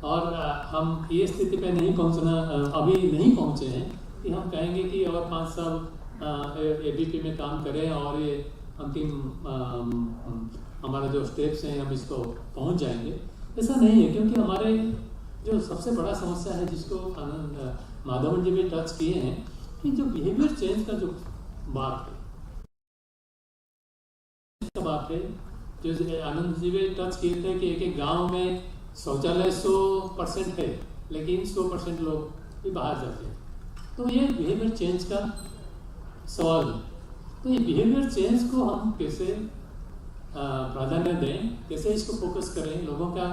[SPEAKER 6] और हम ये स्थिति पे नहीं पहुंचना, अभी नहीं पहुंचे हैं कि हम कहेंगे कि और 5 साल एबीपी में काम करें और ये अंतिम हमारा जो स्टेप्स हैं हम इसको पहुंच जाएंगे। ऐसा नहीं है, क्योंकि हमारे जो सबसे बड़ा समस्या है जिसको माधवन जी भी टच किए हैं कि जो बिहेवियर चेंज का जो बात है जो आनंद जी भी टच किए थे कि एक गांव में शौचालय 100% है लेकिन 100% लोग भी बाहर जाते हैं। तो ये बिहेवियर चेंज का सवाल है। तो ये बिहेवियर चेंज को हम कैसे प्राधान्य दें, कैसे इसको फोकस करें, लोगों का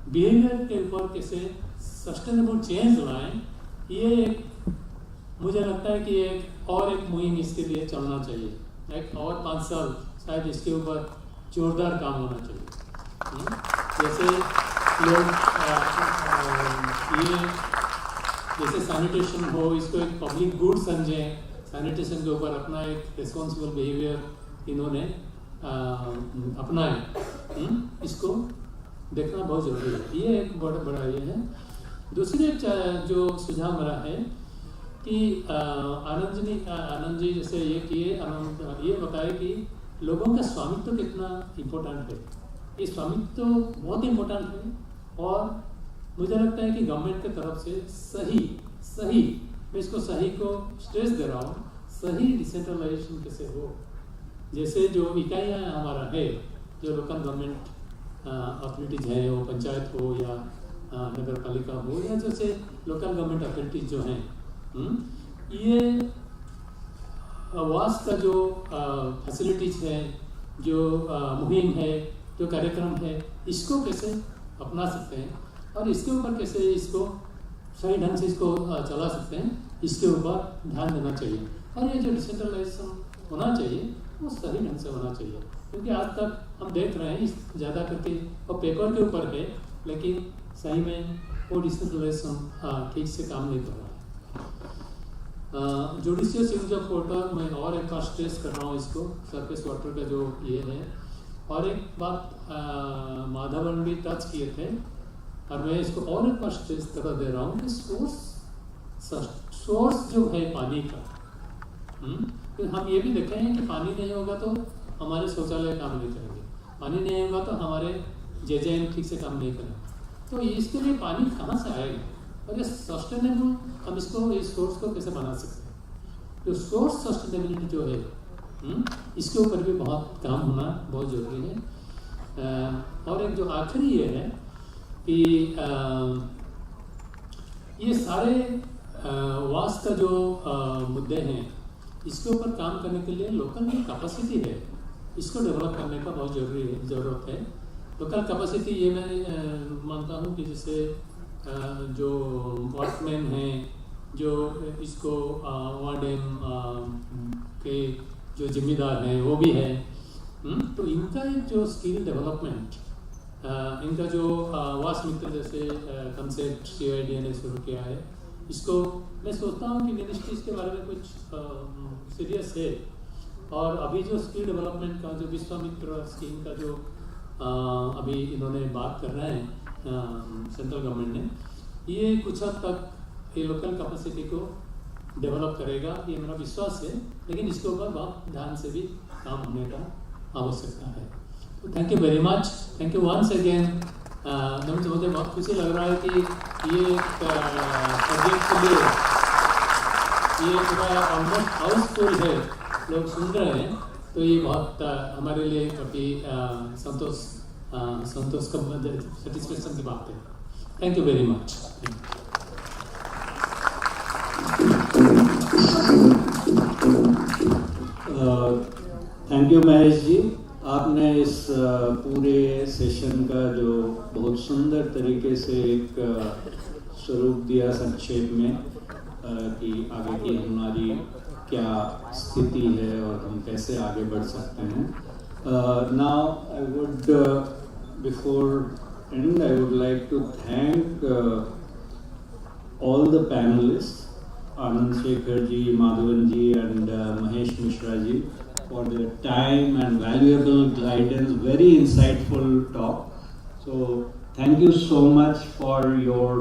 [SPEAKER 6] बिहेवियर के ऊपर कैसे सस्टेनेबल चेंज लाएं, ये मुझे लगता है कि एक मुहिम इसके लिए चलना चाहिए। एक और 5 साल शायद इसके ऊपर जोरदार काम होना चाहिए। जैसे लोग ये जैसे सैनिटेशन हो, इसको एक पब्लिक गुड समझें, सैनिटेशन के ऊपर अपना एक रिस्पॉन्सिबल बिहेवियर इन्होंने अपनाए, इसको देखना बहुत जरूरी है। ये एक बड़ा ये है। दूसरी जो सुझाव मेरा है कि आनंद जी जैसे ये किए, ये बताए कि लोगों का स्वामित्व कितना इम्पोर्टेंट है। ये स्वामित्व बहुत इम्पोर्टेंट है और मुझे लगता है कि गवर्नमेंट की तरफ से सही मैं इसको सही को स्ट्रेस दे रहा हूँ, सही डिसेंट्रलाइजेशन कैसे हो। जैसे जो इकाइयाँ हमारा है, जो लोकल गवर्नमेंट अथॉरिटीज है, वो पंचायत हो या नगर पालिका हो या जैसे लोकल गवर्नमेंट अथॉरिटीज जो हैं, ये वास का जो फैसिलिटीज है, जो मुहिम है, जो कार्यक्रम है, इसको कैसे अपना सकते हैं और इसके ऊपर कैसे इसको सही ढंग से इसको चला सकते हैं, इसके ऊपर ध्यान देना चाहिए। और ये जो डिसेंट्रलाइजेशन होना चाहिए वो सही ढंग से होना चाहिए, क्योंकि आज तक हम देख रहे हैं ज़्यादा करके वो पेपर के ऊपर है, लेकिन सही में वो डिसेंट्रलाइजेशन ठीक से काम नहीं कर रहा है। जुडिशियस यूज ऑफ वाटर मैं और एक बार स्ट्रेस कर रहा हूँ इसको, सरफेस वाटर का जो ये है। और एक बात माधवन भी टच किए थे और मैं इसको और एक बार स्ट्रेस कर दे रहा हूँ कि सोर्स जो है पानी का, तो हम ये भी देखें हैं कि पानी नहीं होगा तो हमारे शौचालय काम नहीं करेंगे, पानी नहीं होगा तो हमारे जेजेएम ठीक से काम नहीं करेंगे। तो इसके लिए पानी कहाँ से आएगा और ये सस्टेनेबल हम इसको इस सोर्स को कैसे बना सकते हैं। जो सोर्स सस्टेनेबिलिटी जो है इसके ऊपर भी बहुत काम होना बहुत ज़रूरी है। और एक जो आखिरी ये है कि ये सारे वास का जो मुद्दे हैं, इसके ऊपर काम करने के लिए लोकल जो कैपेसिटी है इसको डेवलप करने का बहुत ज़रूरत है। लोकल कैपेसिटी ये मैं मानता हूँ कि जैसे जो वर्कमैन हैं, जो इसको वार्डन के जो जिम्मेदार हैं वो भी है, तो इनका एक जो स्किल डेवलपमेंट, इनका जो वास मित्र जैसे कंसेप्ट CYDA ने शुरू किया है, इसको मैं सोचता हूँ कि मिनिस्ट्री इसके बारे में कुछ सीरियस है। और अभी जो स्किल डेवलपमेंट का जो विश्वामित्र स्कीम का जो अभी इन्होंने बात कर रहे हैं सेंट्रल गवर्नमेंट ने, ये कुछ हद तक ये लोकल कैपेसिटी को डेवलप करेगा, ये मेरा विश्वास है। लेकिन इसके ऊपर बहुत ध्यान से भी काम होने का आवश्यकता है। तो thank you very much, thank you once again. मुझे बहुत खुशी लग रहा है कि ये सब्जेक्ट के लिए ये पूरा ऑलमोस्ट हाउसफुल है, लोग सुन रहे हैं, तो ये बहुत हमारे लिए काफ़ी संतोष का सेटिस्फेक्शन की बात है। Thank you very much.
[SPEAKER 2] Thank you Mahesh ji. आपने इस पूरे सेशन का जो बहुत सुंदर तरीके से एक स्वरूप दिया संक्षेप में कि आगे की हमारी क्या स्थिति है और हम कैसे आगे बढ़ सकते हैं. Now I would before end I would like to thank all the panelists, Anand Shekhar ji, Madhavan ji and Mahesh Mishra ji, for their time and valuable guidance, very insightful talk. So thank you so much for your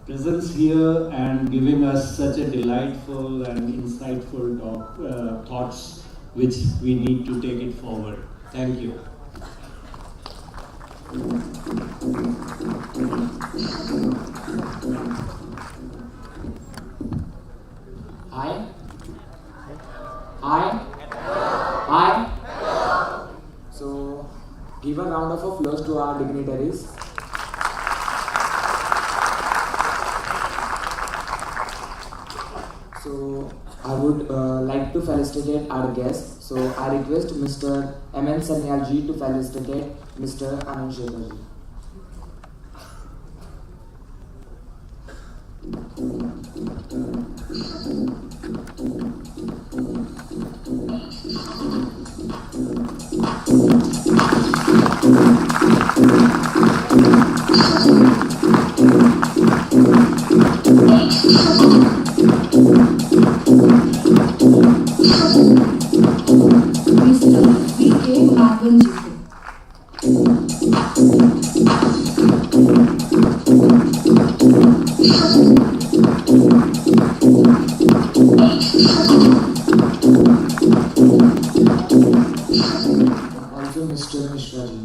[SPEAKER 2] presence here and giving us such a delightful and insightful talk, thoughts which we need to take it forward. Thank you.
[SPEAKER 7] Hi. Hi. Hi. So, give a round of applause to our dignitaries. So, I would like to felicitate our guests. So, I request Mr. M.N. Sanyal ji to felicitate Mr. Anand Shekhar ji. Also Mr. Mishra ji.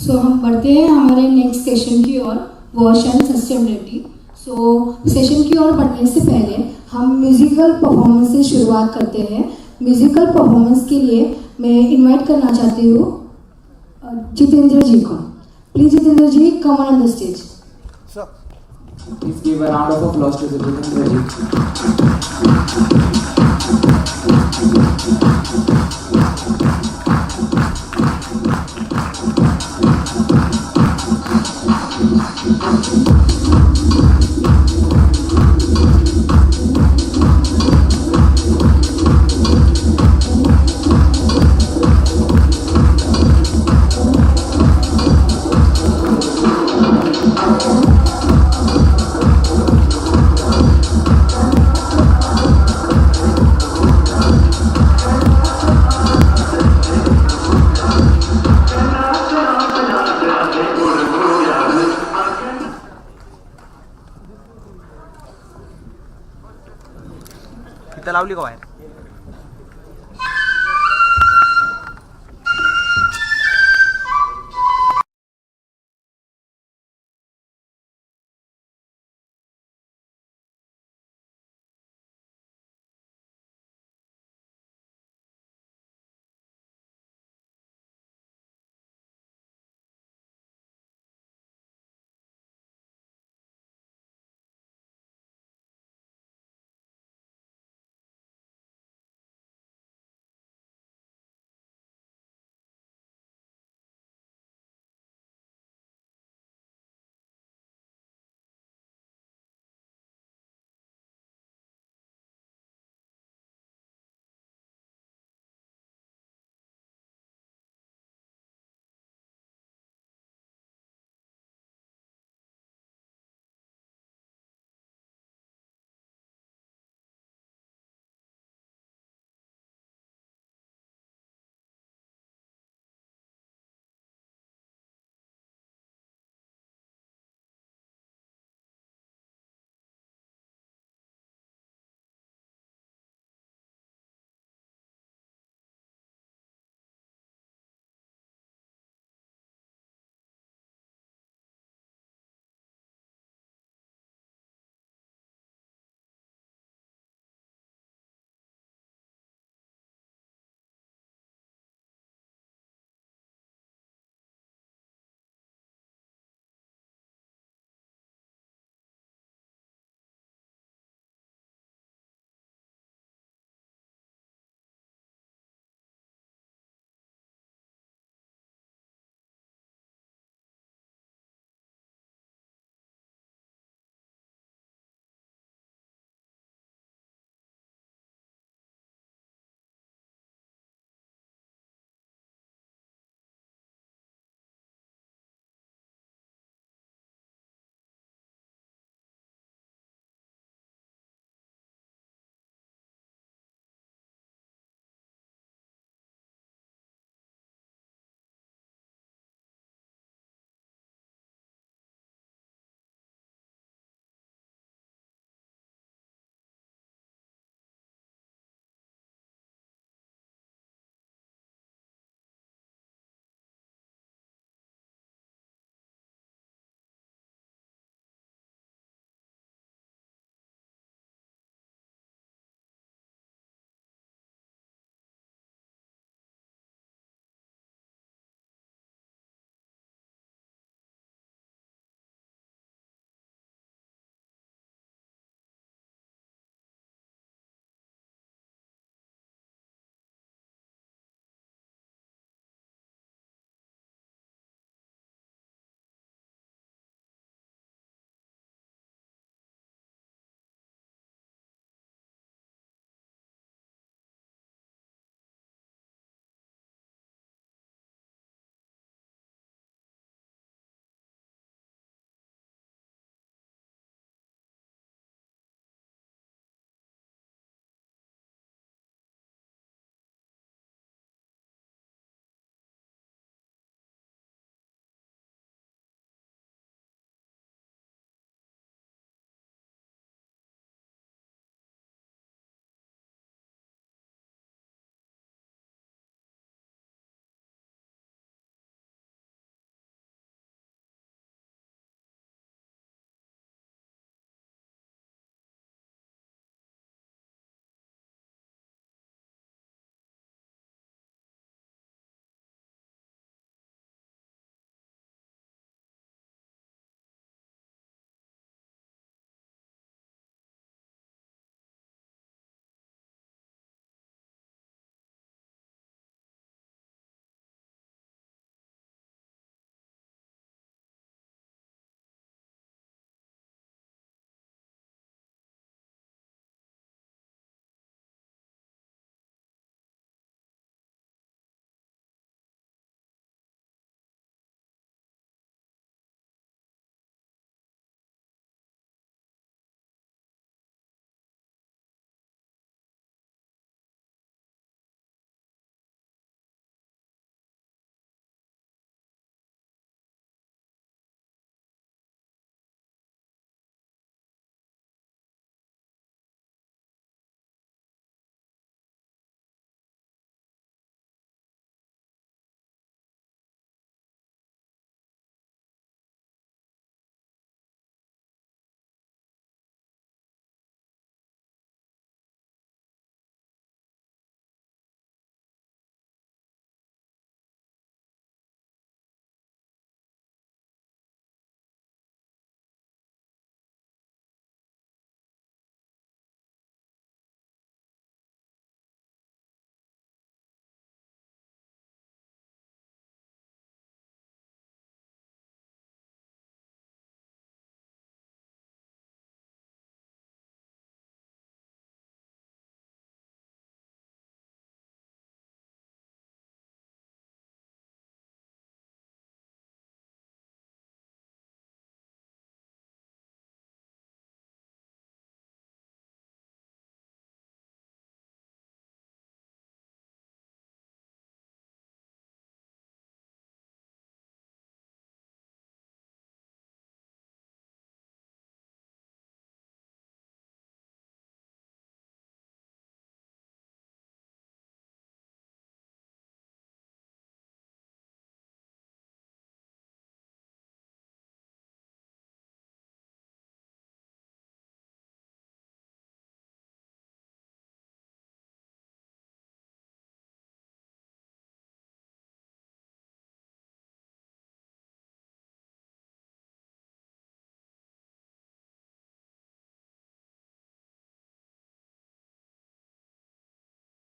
[SPEAKER 8] सो हम बढ़ते हैं हमारे next session की ओर, wash and sustainability. So session की ओर बढ़ने से पहले हम म्यूजिकल परफॉर्मेंस से शुरुआत करते हैं. म्यूजिकल परफॉर्मेंस के लिए मैं इनवाइट करना चाहती हूँ जितेंद्र जी को. Please Jitendra ji, come on the stage.
[SPEAKER 7] Please give a round of applause to Jitendra ji.
[SPEAKER 9] इथं लावली का बाहेर?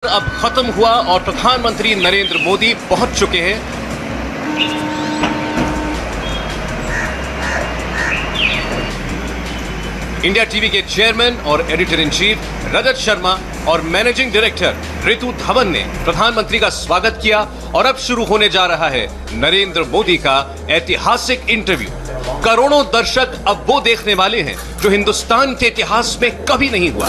[SPEAKER 9] अब खत्म हुआ और प्रधानमंत्री नरेंद्र मोदी पहुंच चुके हैं। इंडिया टीवी के चेयरमैन और editor in chief Rajat Sharma और मैनेजिंग डायरेक्टर ऋतु धवन ने प्रधानमंत्री का स्वागत किया और अब शुरू होने जा रहा है नरेंद्र मोदी का ऐतिहासिक इंटरव्यू। करोड़ों दर्शक अब वो देखने वाले हैं जो हिंदुस्तान के इतिहास में कभी नहीं हुआ।